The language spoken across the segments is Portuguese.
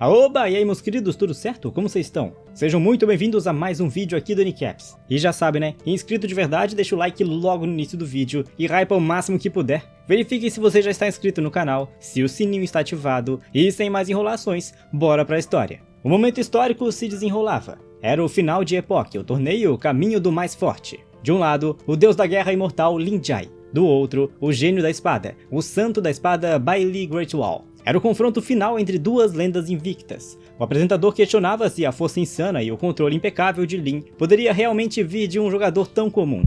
Aoba! E aí, meus queridos, tudo certo? Como vocês estão? Sejam muito bem-vindos a mais um vídeo aqui do Nicaps. E já sabe, né? Inscrito de verdade, deixa o like logo no início do vídeo e hypa o máximo que puder. Verifique se você já está inscrito no canal, se o sininho está ativado e sem mais enrolações, bora pra história. O momento histórico se desenrolava. Era o final de Epoch, o torneio Caminho do Mais Forte. De um lado, o deus da guerra imortal Lin Jai. Do outro, o gênio da espada, o santo da espada Bai Li Greatwall. Era o confronto final entre duas lendas invictas. O apresentador questionava se a força insana e o controle impecável de Lin poderia realmente vir de um jogador tão comum.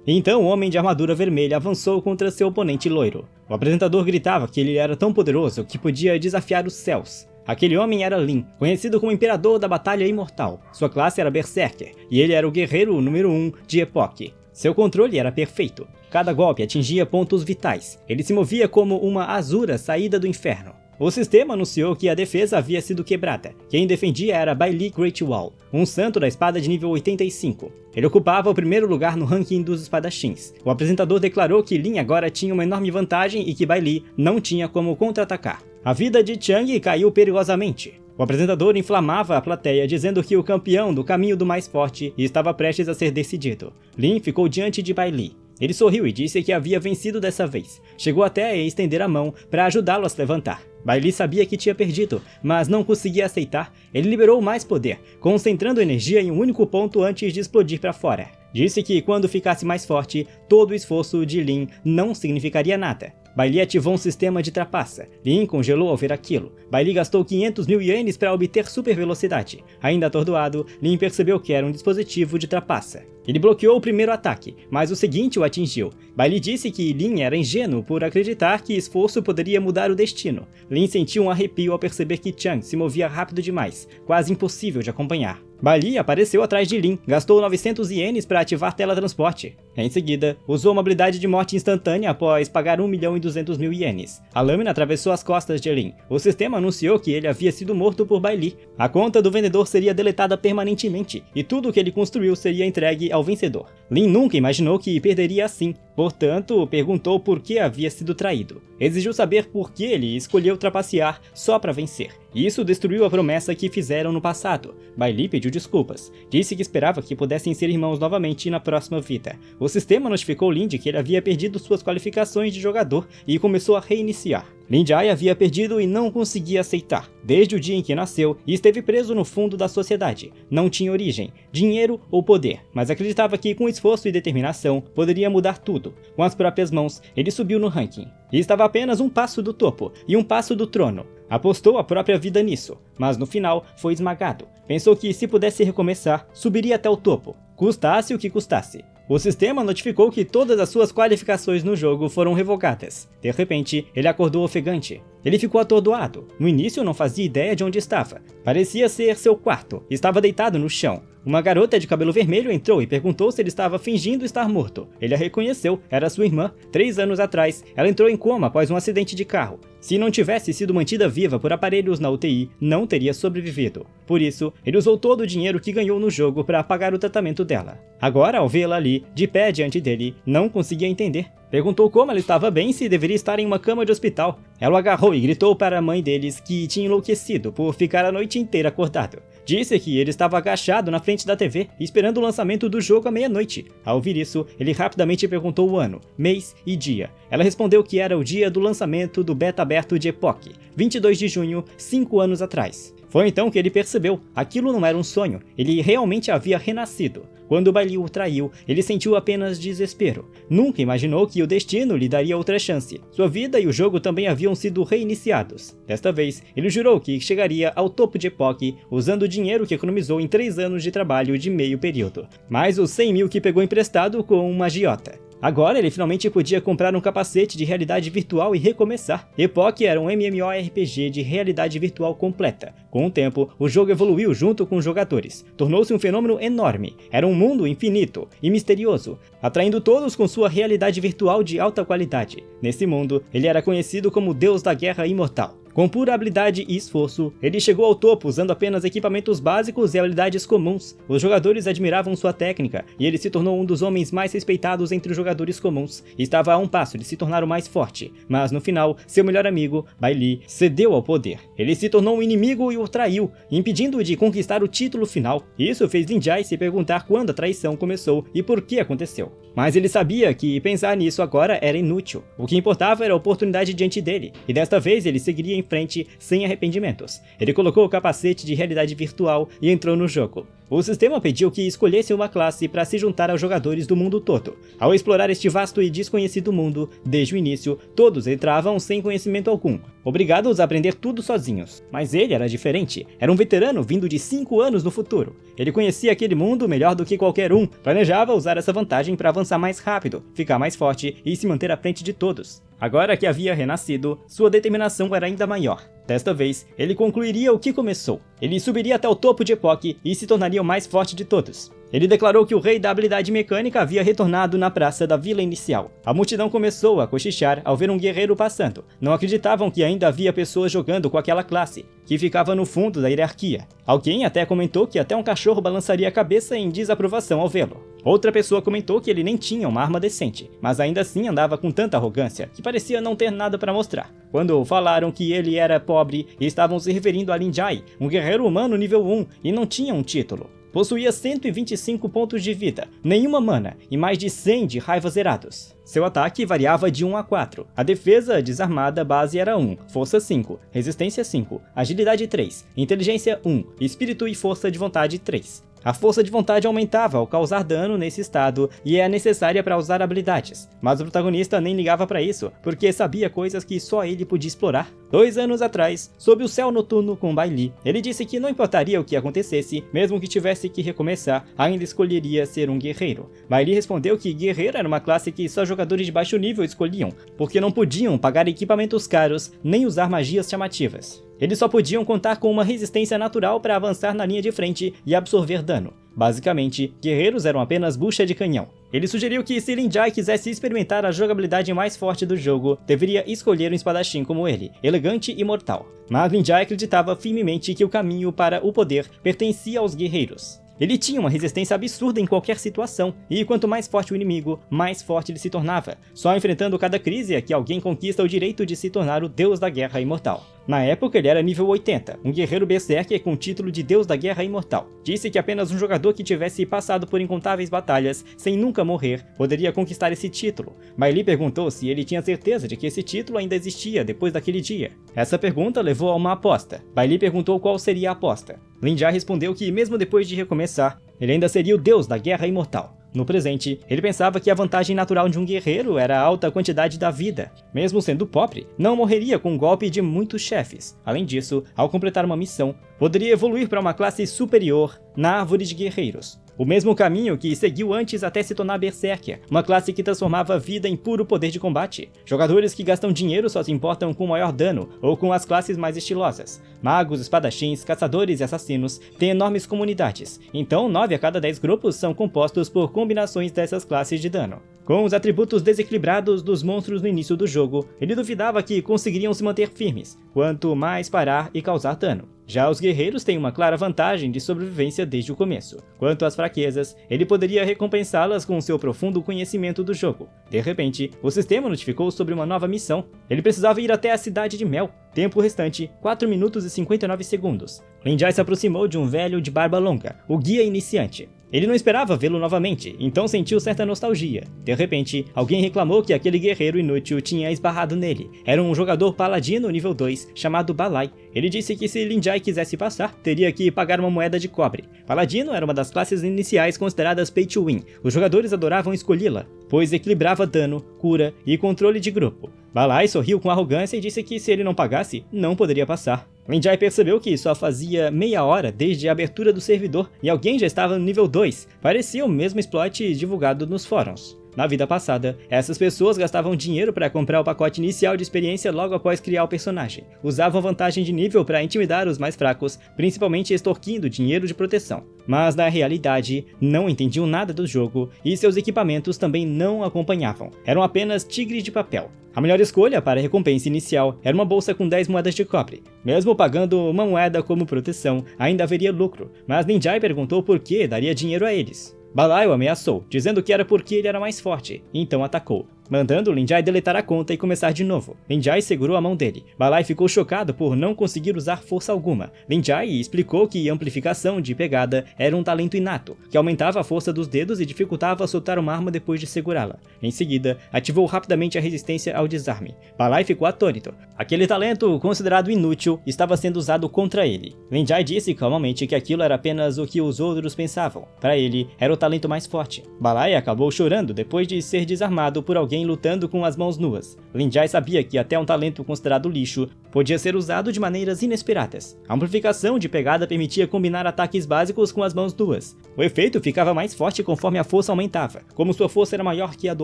Então o homem de armadura vermelha avançou contra seu oponente loiro. O apresentador gritava que ele era tão poderoso que podia desafiar os céus. Aquele homem era Lin, conhecido como Imperador da Batalha Imortal. Sua classe era Berserker, e ele era o guerreiro número 1 de Epoch. Seu controle era perfeito. Cada golpe atingia pontos vitais. Ele se movia como uma Asura saída do inferno. O sistema anunciou que a defesa havia sido quebrada. Quem defendia era Bai Li Greatwall, um santo da espada de nível 85. Ele ocupava o primeiro lugar no ranking dos espadachins. O apresentador declarou que Lin agora tinha uma enorme vantagem e que Bai Li não tinha como contra-atacar. A vida de Chang caiu perigosamente. O apresentador inflamava a plateia dizendo que o campeão do Caminho do Mais Forte estava prestes a ser decidido. Lin ficou diante de Bai Li. Ele sorriu e disse que havia vencido dessa vez. Chegou até a estender a mão para ajudá-lo a se levantar. Bai Li sabia que tinha perdido, mas não conseguia aceitar. Ele liberou mais poder, concentrando energia em um único ponto antes de explodir para fora. Disse que quando ficasse mais forte, todo o esforço de Lin não significaria nada. Bai Li ativou um sistema de trapaça. Lin congelou ao ver aquilo. Bai Li gastou 500 mil ienes para obter super velocidade. Ainda atordoado, Lin percebeu que era um dispositivo de trapaça. Ele bloqueou o primeiro ataque, mas o seguinte o atingiu. Bai Li disse que Lin era ingênuo por acreditar que esforço poderia mudar o destino. Lin sentiu um arrepio ao perceber que Chang se movia rápido demais, quase impossível de acompanhar. Bai Li apareceu atrás de Lin, gastou 900 ienes para ativar teletransporte. Em seguida, usou uma habilidade de morte instantânea após pagar 1.200.000 ienes. A lâmina atravessou as costas de Lin. O sistema anunciou que ele havia sido morto por Bai Li. A conta do vendedor seria deletada permanentemente, e tudo o que ele construiu seria entregue ao vencedor. Lin nunca imaginou que perderia assim, portanto, perguntou por que havia sido traído. Exigiu saber por que ele escolheu trapacear só para vencer. Isso destruiu a promessa que fizeram no passado. Bai Li pediu desculpas. Disse que esperava que pudessem ser irmãos novamente na próxima vida. O sistema notificou Lin de que ele havia perdido suas qualificações de jogador e começou a reiniciar. Lin Jai havia perdido e não conseguia aceitar. Desde o dia em que nasceu, esteve preso no fundo da sociedade. Não tinha origem, dinheiro ou poder, mas acreditava que com esforço e determinação poderia mudar tudo. Com as próprias mãos, ele subiu no ranking. E estava apenas um passo do topo e um passo do trono. Apostou a própria vida nisso, mas no final foi esmagado. Pensou que se pudesse recomeçar, subiria até o topo, custasse o que custasse. O sistema notificou que todas as suas qualificações no jogo foram revogadas. De repente, ele acordou ofegante. Ele ficou atordoado. No início não fazia ideia de onde estava. Parecia ser seu quarto. Estava deitado no chão. Uma garota de cabelo vermelho entrou e perguntou se ele estava fingindo estar morto. Ele a reconheceu, era sua irmã. 3 anos atrás, ela entrou em coma após um acidente de carro. Se não tivesse sido mantida viva por aparelhos na UTI, não teria sobrevivido. Por isso, ele usou todo o dinheiro que ganhou no jogo para pagar o tratamento dela. Agora, ao vê-la ali, de pé diante dele, não conseguia entender. Perguntou como ela estava bem e se deveria estar em uma cama de hospital. Ela o agarrou e gritou para a mãe deles que tinha enlouquecido por ficar a noite inteira acordado. Disse que ele estava agachado na frente da TV, esperando o lançamento do jogo à meia-noite. Ao ouvir isso, ele rapidamente perguntou o ano, mês e dia. Ela respondeu que era o dia do lançamento do beta aberto de Epoch, 22 de junho, 5 anos atrás. Foi então que ele percebeu, aquilo não era um sonho, ele realmente havia renascido. Quando Bai Li o traiu, ele sentiu apenas desespero. Nunca imaginou que o destino lhe daria outra chance. Sua vida e o jogo também haviam sido reiniciados. Desta vez, ele jurou que chegaria ao topo de Epoch usando o dinheiro que economizou em 3 anos de trabalho de meio período, mais os 100 mil que pegou emprestado com uma agiota. Agora ele finalmente podia comprar um capacete de realidade virtual e recomeçar. Epoch era um MMORPG de realidade virtual completa. Com o tempo, o jogo evoluiu junto com os jogadores. Tornou-se um fenômeno enorme. Era um mundo infinito e misterioso, atraindo todos com sua realidade virtual de alta qualidade. Nesse mundo, ele era conhecido como Deus da Guerra Imortal. Com pura habilidade e esforço, ele chegou ao topo usando apenas equipamentos básicos e habilidades comuns. Os jogadores admiravam sua técnica, e ele se tornou um dos homens mais respeitados entre os jogadores comuns, e estava a um passo de se tornar o mais forte. Mas no final, seu melhor amigo, Bai Li, cedeu ao poder. Ele se tornou um inimigo e o traiu, impedindo-o de conquistar o título final. Isso fez Lin Jai se perguntar quando a traição começou e por que aconteceu. Mas ele sabia que pensar nisso agora era inútil. O que importava era a oportunidade diante dele, e desta vez ele seguiria em frente sem arrependimentos. Ele colocou o capacete de realidade virtual e entrou no jogo. O sistema pediu que escolhesse uma classe para se juntar aos jogadores do mundo todo. Ao explorar este vasto e desconhecido mundo, desde o início, todos entravam sem conhecimento algum, obrigados a aprender tudo sozinhos. Mas ele era diferente, era um veterano vindo de 5 anos no futuro. Ele conhecia aquele mundo melhor do que qualquer um, planejava usar essa vantagem para avançar mais rápido, ficar mais forte e se manter à frente de todos. Agora que havia renascido, sua determinação era ainda maior. Desta vez, ele concluiria o que começou. Ele subiria até o topo de Epoch e se tornaria o mais forte de todos. Ele declarou que o rei da habilidade mecânica havia retornado na praça da vila inicial. A multidão começou a cochichar ao ver um guerreiro passando. Não acreditavam que ainda havia pessoas jogando com aquela classe, que ficava no fundo da hierarquia. Alguém até comentou que até um cachorro balançaria a cabeça em desaprovação ao vê-lo. Outra pessoa comentou que ele nem tinha uma arma decente, mas ainda assim andava com tanta arrogância que parecia não ter nada para mostrar. Quando falaram que ele era pobre, estavam se referindo a Lin Jai, um guerreiro humano nível 1 e não tinha um título. Possuía 125 pontos de vida, nenhuma mana e mais de 100 de raiva zerados. Seu ataque variava de 1 a 4. A defesa desarmada base era 1, força 5, resistência 5, agilidade 3, inteligência 1, espírito e força de vontade 3. A força de vontade aumentava ao causar dano nesse estado e é necessária para usar habilidades, mas o protagonista nem ligava para isso, porque sabia coisas que só ele podia explorar. 2 anos atrás, sob o céu noturno com Bai Li, ele disse que não importaria o que acontecesse, mesmo que tivesse que recomeçar, ainda escolheria ser um guerreiro. Bai Li respondeu que guerreiro era uma classe que só jogadores de baixo nível escolhiam, porque não podiam pagar equipamentos caros nem usar magias chamativas. Eles só podiam contar com uma resistência natural para avançar na linha de frente e absorver dano. Basicamente, guerreiros eram apenas bucha de canhão. Ele sugeriu que se Lin Jai quisesse experimentar a jogabilidade mais forte do jogo, deveria escolher um espadachim como ele, elegante e mortal. Mas Lin Jai acreditava firmemente que o caminho para o poder pertencia aos guerreiros. Ele tinha uma resistência absurda em qualquer situação, e quanto mais forte o inimigo, mais forte ele se tornava. Só enfrentando cada crise é que alguém conquista o direito de se tornar o Deus da Guerra Imortal. Na época ele era nível 80, um guerreiro berserker com o título de Deus da Guerra Imortal. Disse que apenas um jogador que tivesse passado por incontáveis batalhas, sem nunca morrer, poderia conquistar esse título. Bai Li perguntou se ele tinha certeza de que esse título ainda existia depois daquele dia. Essa pergunta levou a uma aposta. Bai Li perguntou qual seria a aposta. Lin Jai respondeu que mesmo depois de recomeçar, ele ainda seria o Deus da Guerra Imortal. No presente, ele pensava que a vantagem natural de um guerreiro era a alta quantidade da vida. Mesmo sendo pobre, não morreria com o golpe de muitos chefes. Além disso, ao completar uma missão, poderia evoluir para uma classe superior na árvore de guerreiros. O mesmo caminho que seguiu antes até se tornar Berserker, uma classe que transformava a vida em puro poder de combate. Jogadores que gastam dinheiro só se importam com maior dano ou com as classes mais estilosas. Magos, espadachins, caçadores e assassinos têm enormes comunidades, então 9 a cada 10 grupos são compostos por combinações dessas classes de dano. Com os atributos desequilibrados dos monstros no início do jogo, ele duvidava que conseguiriam se manter firmes, quanto mais parar e causar dano. Já os guerreiros têm uma clara vantagem de sobrevivência desde o começo. Quanto às fraquezas, ele poderia recompensá-las com seu profundo conhecimento do jogo. De repente, o sistema notificou sobre uma nova missão. Ele precisava ir até a cidade de Mel. Tempo restante, 4 minutos e 59 segundos. Lin Jai se aproximou de um velho de barba longa, o guia iniciante. Ele não esperava vê-lo novamente, então sentiu certa nostalgia. De repente, alguém reclamou que aquele guerreiro inútil tinha esbarrado nele. Era um jogador paladino nível 2, chamado Balai. Ele disse que se Lin Jai quisesse passar, teria que pagar uma moeda de cobre. Paladino era uma das classes iniciais consideradas pay to win. Os jogadores adoravam escolhê-la, pois equilibrava dano, cura e controle de grupo. Balai sorriu com arrogância e disse que se ele não pagasse, não poderia passar. Lin Jai percebeu que só fazia meia hora desde a abertura do servidor e alguém já estava no nível 2. Parecia o mesmo exploit divulgado nos fóruns. Na vida passada, essas pessoas gastavam dinheiro para comprar o pacote inicial de experiência logo após criar o personagem. Usavam vantagem de nível para intimidar os mais fracos, principalmente extorquindo dinheiro de proteção. Mas na realidade, não entendiam nada do jogo e seus equipamentos também não acompanhavam. Eram apenas tigres de papel. A melhor escolha para a recompensa inicial era uma bolsa com 10 moedas de cobre. Mesmo pagando uma moeda como proteção, ainda haveria lucro, mas Ninjai perguntou por que daria dinheiro a eles. Balai o ameaçou, dizendo que era porque ele era mais forte, então atacou, mandando Linjai deletar a conta e começar de novo. Linjai segurou a mão dele. Balai ficou chocado por não conseguir usar força alguma. Linjai explicou que amplificação de pegada era um talento inato, que aumentava a força dos dedos e dificultava soltar uma arma depois de segurá-la. Em seguida, ativou rapidamente a resistência ao desarme. Balai ficou atônito. Aquele talento, considerado inútil, estava sendo usado contra ele. Linjai disse calmamente que aquilo era apenas o que os outros pensavam. Para ele, era o talento mais forte. Balai acabou chorando depois de ser desarmado por alguém lutando com as mãos nuas. Linjai sabia que até um talento considerado lixo podia ser usado de maneiras inesperadas. A amplificação de pegada permitia combinar ataques básicos com as mãos nuas. O efeito ficava mais forte conforme a força aumentava. Como sua força era maior que a do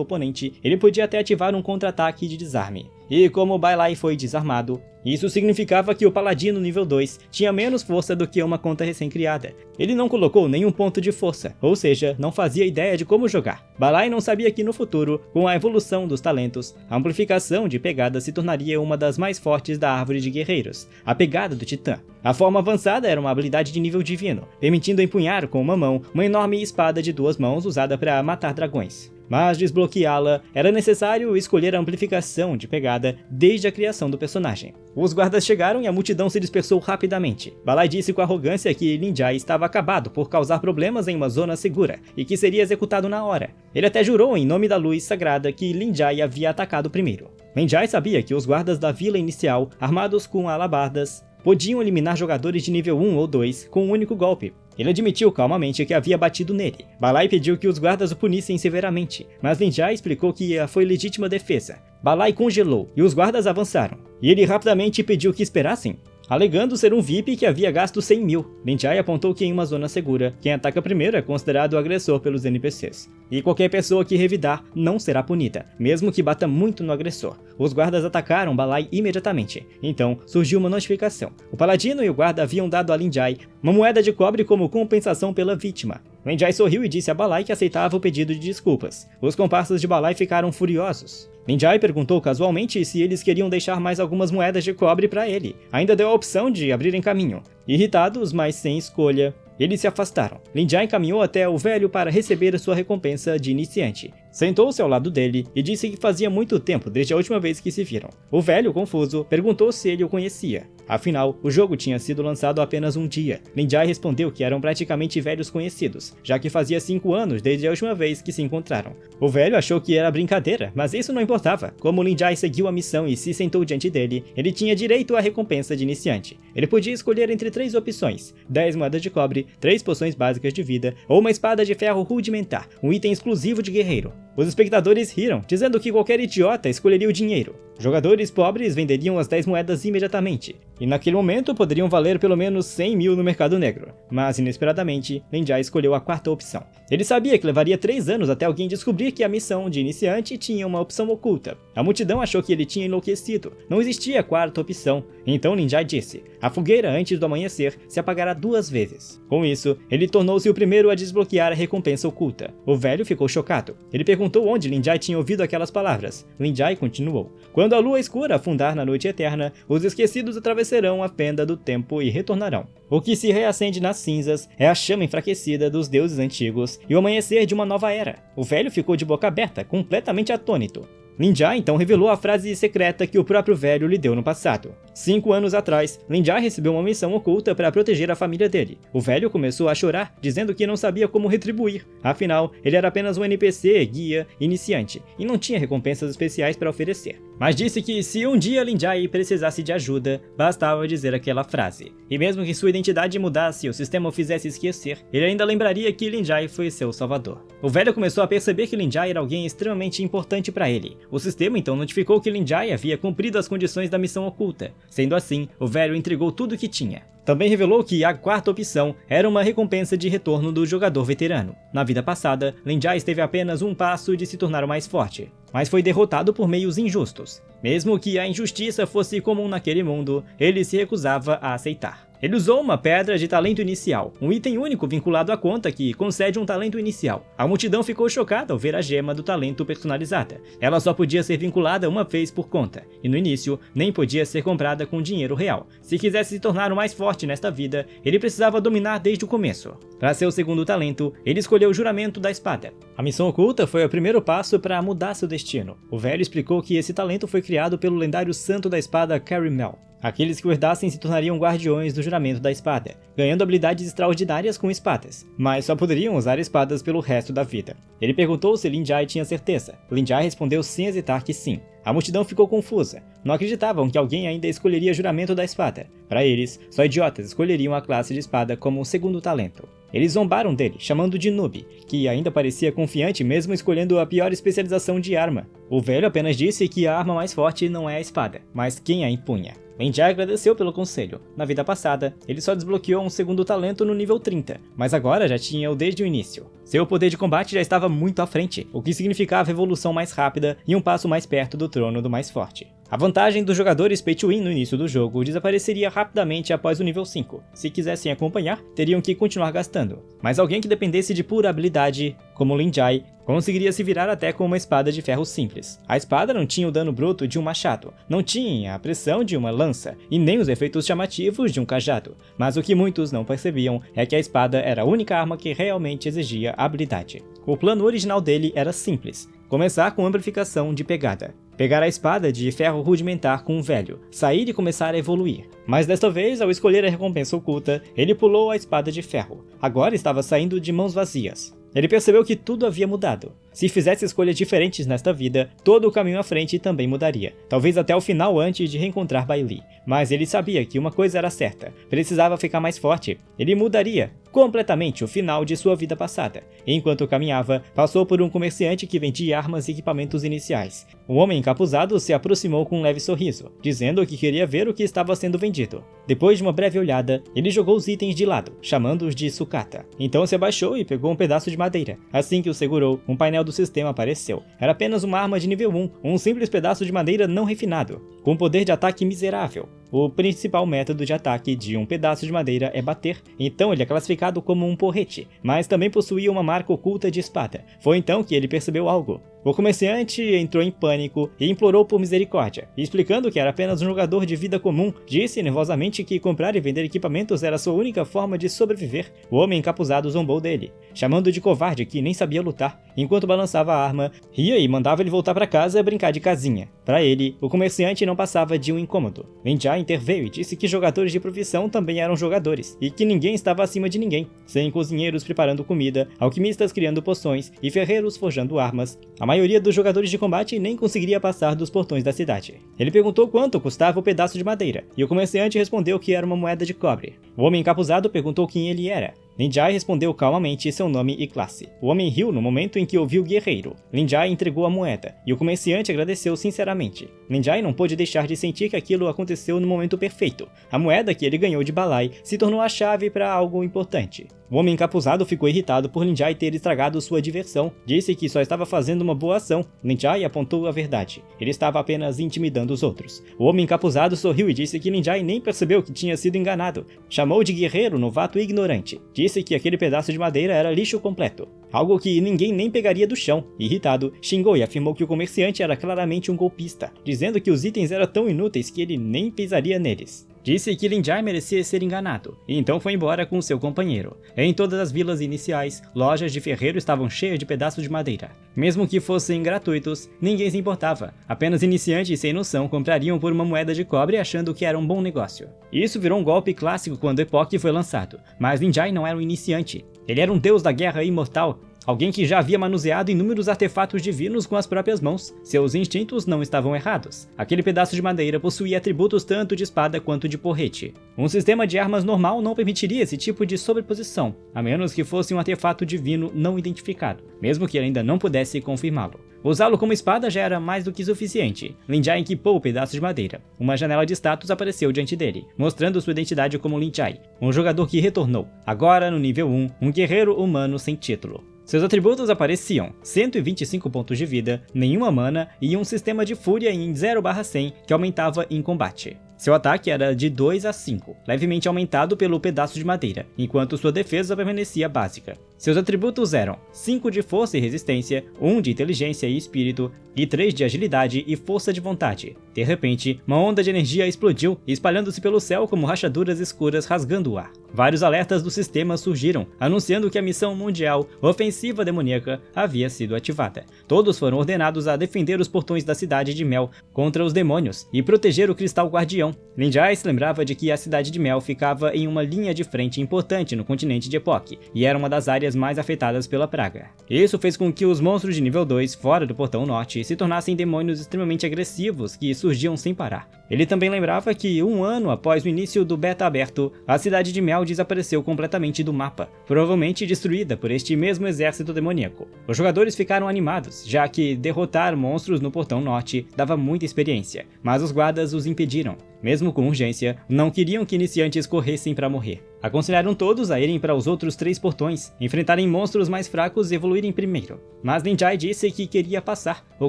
oponente, ele podia até ativar um contra-ataque de desarme. E como Balai foi desarmado, isso significava que o Paladino nível 2 tinha menos força do que uma conta recém-criada. Ele não colocou nenhum ponto de força, ou seja, não fazia ideia de como jogar. Balai não sabia que no futuro, com a evolução dos talentos, a amplificação de pegada se tornaria uma das mais fortes da árvore de guerreiros, a pegada do Titã. A forma avançada era uma habilidade de nível divino, permitindo empunhar com uma mão uma enorme espada de 2 mãos usada para matar dragões. Mas desbloqueá-la era necessário escolher a amplificação de pegada desde a criação do personagem. Os guardas chegaram e a multidão se dispersou rapidamente. Balai disse com arrogância que Linjai estava acabado por causar problemas em uma zona segura e que seria executado na hora. Ele até jurou em nome da luz sagrada que Linjai havia atacado primeiro. Linjai sabia que os guardas da vila inicial, armados com alabardas, podiam eliminar jogadores de nível 1 ou 2 com um único golpe. Ele admitiu calmamente que havia batido nele. Balai pediu que os guardas o punissem severamente, mas Linjai explicou que foi legítima defesa. Balai congelou e os guardas avançaram, e ele rapidamente pediu que esperassem, alegando ser um VIP que havia gasto 100 mil. Linjai apontou que em uma zona segura, quem ataca primeiro é considerado o agressor pelos NPCs. E qualquer pessoa que revidar não será punida, mesmo que bata muito no agressor. Os guardas atacaram Balai imediatamente. Então, surgiu uma notificação. O paladino e o guarda haviam dado a Linjai uma moeda de cobre como compensação pela vítima. Linjai sorriu e disse a Balai que aceitava o pedido de desculpas. Os comparsas de Balai ficaram furiosos. Linjai perguntou casualmente se eles queriam deixar mais algumas moedas de cobre para ele. Ainda deu a opção de abrirem caminho. Irritados, mas sem escolha, eles se afastaram. Linjai caminhou até o velho para receber a sua recompensa de iniciante. Sentou-se ao lado dele e disse que fazia muito tempo desde a última vez que se viram. O velho, confuso, perguntou se ele o conhecia. Afinal, o jogo tinha sido lançado há apenas um dia. Linjai respondeu que eram praticamente velhos conhecidos, já que fazia 5 anos desde a última vez que se encontraram. O velho achou que era brincadeira, mas isso não importava. Como Linjai seguiu a missão e se sentou diante dele, ele tinha direito à recompensa de iniciante. Ele podia escolher entre 3 opções: 10 moedas de cobre, 3 poções básicas de vida ou uma espada de ferro rudimentar, um item exclusivo de guerreiro. Os espectadores riram, dizendo que qualquer idiota escolheria o dinheiro. Jogadores pobres venderiam as 10 moedas imediatamente, e naquele momento poderiam valer pelo menos 100 mil no mercado negro. Mas, inesperadamente, Linjai escolheu a 4ª opção. Ele sabia que levaria 3 anos até alguém descobrir que a missão de iniciante tinha uma opção oculta. A multidão achou que ele tinha enlouquecido. Não existia a 4ª opção. Então Linjai disse: a fogueira antes do amanhecer se apagará 2 vezes. Com isso, ele tornou-se o primeiro a desbloquear a recompensa oculta. O velho ficou chocado. Ele perguntou onde Linjai tinha ouvido aquelas palavras. Linjai continuou: quando a lua escura afundar na noite eterna, os esquecidos atravessarão a fenda do tempo e retornarão. O que se reacende nas cinzas é a chama enfraquecida dos deuses antigos e o amanhecer de uma nova era. O velho ficou de boca aberta, completamente atônito. Linjai então revelou a frase secreta que o próprio velho lhe deu no passado. 5 anos atrás, Linjai recebeu uma missão oculta para proteger a família dele. O velho começou a chorar, dizendo que não sabia como retribuir. Afinal, ele era apenas um NPC, guia, iniciante, e não tinha recompensas especiais para oferecer. Mas disse que se um dia Linjai precisasse de ajuda, bastava dizer aquela frase. E mesmo que sua identidade mudasse e o sistema o fizesse esquecer, ele ainda lembraria que Linjai foi seu salvador. O velho começou a perceber que Linjai era alguém extremamente importante para ele. O sistema então notificou que Linjai havia cumprido as condições da missão oculta. Sendo assim, o velho entregou tudo o que tinha. Também revelou que a quarta opção era uma recompensa de retorno do jogador veterano. Na vida passada, Lin Jia esteve a apenas um passo de se tornar o mais forte, mas foi derrotado por meios injustos. Mesmo que a injustiça fosse comum naquele mundo, ele se recusava a aceitar. Ele usou uma pedra de talento inicial, um item único vinculado à conta que concede um talento inicial. A multidão ficou chocada ao ver a gema do talento personalizada. Ela só podia ser vinculada uma vez por conta, e no início nem podia ser comprada com dinheiro real. Se quisesse se tornar o mais forte nesta vida, ele precisava dominar desde o começo. Para seu segundo talento, ele escolheu o Juramento da Espada. A missão oculta foi o primeiro passo para mudar seu destino. O velho explicou que esse talento foi criado pelo lendário Santo da Espada Carimel. Aqueles que o herdassem se tornariam guardiões do Juramento da Espada, ganhando habilidades extraordinárias com espadas, mas só poderiam usar espadas pelo resto da vida. Ele perguntou se Lin Jia tinha certeza. Lin Jia respondeu sem hesitar que sim. A multidão ficou confusa. Não acreditavam que alguém ainda escolheria Juramento da Espada. Para eles, só idiotas escolheriam a classe de espada como um segundo talento. Eles zombaram dele, chamando de noob, que ainda parecia confiante mesmo escolhendo a pior especialização de arma. O velho apenas disse que a arma mais forte não é a espada, mas quem a empunha. Lin Jia agradeceu pelo conselho. Na vida passada, ele só desbloqueou um segundo talento no nível 30, mas agora já tinha-o desde o início. Seu poder de combate já estava muito à frente, o que significava evolução mais rápida e um passo mais perto do trono do mais forte. A vantagem dos jogadores Pay to Win no início do jogo desapareceria rapidamente após o nível 5. Se quisessem acompanhar, teriam que continuar gastando. Mas alguém que dependesse de pura habilidade, como Lin Jia, conseguiria se virar até com uma espada de ferro simples. A espada não tinha o dano bruto de um machado, não tinha a pressão de uma lança e nem os efeitos chamativos de um cajado. Mas o que muitos não percebiam é que a espada era a única arma que realmente exigia habilidade. O plano original dele era simples: começar com amplificação de pegada. Pegar a espada de ferro rudimentar com um velho, sair e começar a evoluir. Mas desta vez, ao escolher a recompensa oculta, ele pulou a espada de ferro. Agora estava saindo de mãos vazias. Ele percebeu que tudo havia mudado. Se fizesse escolhas diferentes nesta vida, todo o caminho à frente também mudaria. Talvez até o final antes de reencontrar Bai Li. Mas ele sabia que uma coisa era certa. Precisava ficar mais forte. Ele mudaria completamente o final de sua vida passada. Enquanto caminhava, passou por um comerciante que vendia armas e equipamentos iniciais. O homem encapuzado se aproximou com um leve sorriso, dizendo que queria ver o que estava sendo vendido. Depois de uma breve olhada, ele jogou os itens de lado, chamando-os de sucata. Então se abaixou e pegou um pedaço de madeira. Assim que o segurou, um painel do sistema apareceu. Era apenas uma arma de nível 1, um simples pedaço de madeira não refinado, com poder de ataque miserável. O principal método de ataque de um pedaço de madeira é bater, então ele é classificado como um porrete, mas também possuía uma marca oculta de espada. Foi então que ele percebeu algo. O comerciante entrou em pânico e implorou por misericórdia, explicando que era apenas um jogador de vida comum. Disse nervosamente que comprar e vender equipamentos era sua única forma de sobreviver. O homem encapuzado zombou dele, chamando de covarde que nem sabia lutar. Enquanto balançava a arma, ria e mandava ele voltar para casa e brincar de casinha. Para ele, o comerciante não passava de um incômodo. Lin Jia interveio e disse que jogadores de profissão também eram jogadores, e que ninguém estava acima de ninguém. Sem cozinheiros preparando comida, alquimistas criando poções e ferreiros forjando armas, a maioria dos jogadores de combate nem conseguiria passar dos portões da cidade. Ele perguntou quanto custava o pedaço de madeira, e o comerciante respondeu que era uma moeda de cobre. O homem encapuzado perguntou quem ele era. Lin Jia respondeu calmamente seu nome e classe. O homem riu no momento em que ouviu o guerreiro. Lin Jia entregou a moeda, e o comerciante agradeceu sinceramente. Lin Jia não pôde deixar de sentir que aquilo aconteceu no momento perfeito. A moeda que ele ganhou de Balai se tornou a chave para algo importante. O homem encapuzado ficou irritado por Lin Jia ter estragado sua diversão. Disse que só estava fazendo uma boa ação. Lin Jia apontou a verdade. Ele estava apenas intimidando os outros. O homem encapuzado sorriu e disse que Lin Jia nem percebeu que tinha sido enganado. Chamou de guerreiro novato e ignorante. Disse que aquele pedaço de madeira era lixo completo, algo que ninguém nem pegaria do chão. Irritado, xingou e afirmou que o comerciante era claramente um golpista, dizendo que os itens eram tão inúteis que ele nem pisaria neles. Disse que Lin Jia merecia ser enganado, e então foi embora com seu companheiro. Em todas as vilas iniciais, lojas de ferreiro estavam cheias de pedaços de madeira. Mesmo que fossem gratuitos, ninguém se importava. Apenas iniciantes sem noção comprariam por uma moeda de cobre achando que era um bom negócio. Isso virou um golpe clássico quando Epoch foi lançado, mas Lin Jia não era um iniciante. Ele era um deus da guerra imortal alguém que já havia manuseado inúmeros artefatos divinos com as próprias mãos. Seus instintos não estavam errados. Aquele pedaço de madeira possuía atributos tanto de espada quanto de porrete. Um sistema de armas normal não permitiria esse tipo de sobreposição, a menos que fosse um artefato divino não identificado, mesmo que ele ainda não pudesse confirmá-lo. Usá-lo como espada já era mais do que suficiente. Lin Jai equipou o pedaço de madeira. Uma janela de status apareceu diante dele, mostrando sua identidade como Lin Jai, um jogador que retornou, agora no nível 1, um guerreiro humano sem título. Seus atributos apareciam: 125 pontos de vida, nenhuma mana e um sistema de fúria em 0/100 que aumentava em combate. Seu ataque era de 2 a 5, levemente aumentado pelo pedaço de madeira, enquanto sua defesa permanecia básica. Seus atributos eram 5 de força e resistência, 1 de inteligência e espírito, e 3 de agilidade e força de vontade. De repente, uma onda de energia explodiu, espalhando-se pelo céu como rachaduras escuras rasgando o ar. Vários alertas do sistema surgiram, anunciando que a missão mundial Ofensiva Demoníaca havia sido ativada. Todos foram ordenados a defender os portões da cidade de Mel contra os demônios e proteger o Cristal Guardião. Lin Jai se lembrava de que a cidade de Mel ficava em uma linha de frente importante no continente de Epoch, e era uma das áreas mais afetadas pela praga. Isso fez com que os monstros de nível 2 fora do Portão Norte se tornassem demônios extremamente agressivos que surgiam sem parar. Ele também lembrava que, um ano após o início do beta aberto, a cidade de Mel desapareceu completamente do mapa, provavelmente destruída por este mesmo exército demoníaco. Os jogadores ficaram animados, já que derrotar monstros no Portão Norte dava muita experiência, mas os guardas os impediram. Mesmo com urgência, não queriam que iniciantes corressem para morrer. Aconselharam todos a irem para os outros 3 portões, enfrentarem monstros mais fracos e evoluírem primeiro. Mas Lin Jai disse que queria passar. O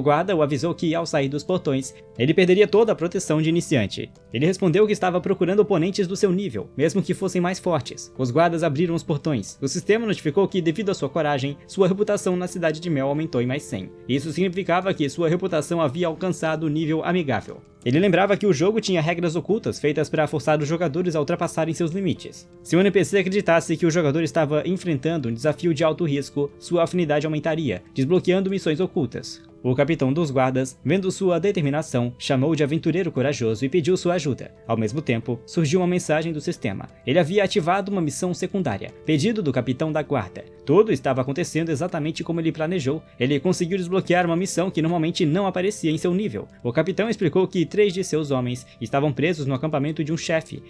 guarda o avisou que, ao sair dos portões, ele perderia toda a proteção de iniciante. Ele respondeu que estava procurando oponentes do seu nível, mesmo que fossem mais fortes. Os guardas abriram os portões. O sistema notificou que, devido à sua coragem, sua reputação na cidade de Mel aumentou em mais 100. Isso significava que sua reputação havia alcançado o nível amigável. Ele lembrava que o jogo tinha regras ocultas feitas para forçar os jogadores a ultrapassarem seus limites. Se o NPC acreditasse que o jogador estava enfrentando um desafio de alto risco, sua afinidade aumentaria, desbloqueando missões ocultas. O capitão dos guardas, vendo sua determinação, chamou de aventureiro corajoso e pediu sua ajuda. Ao mesmo tempo, surgiu uma mensagem do sistema. Ele havia ativado uma missão secundária, pedido do capitão da guarda. Tudo estava acontecendo exatamente como ele planejou. Ele conseguiu desbloquear uma missão que normalmente não aparecia em seu nível. O capitão explicou que 3 de seus homens estavam presos no acampamento de um chefe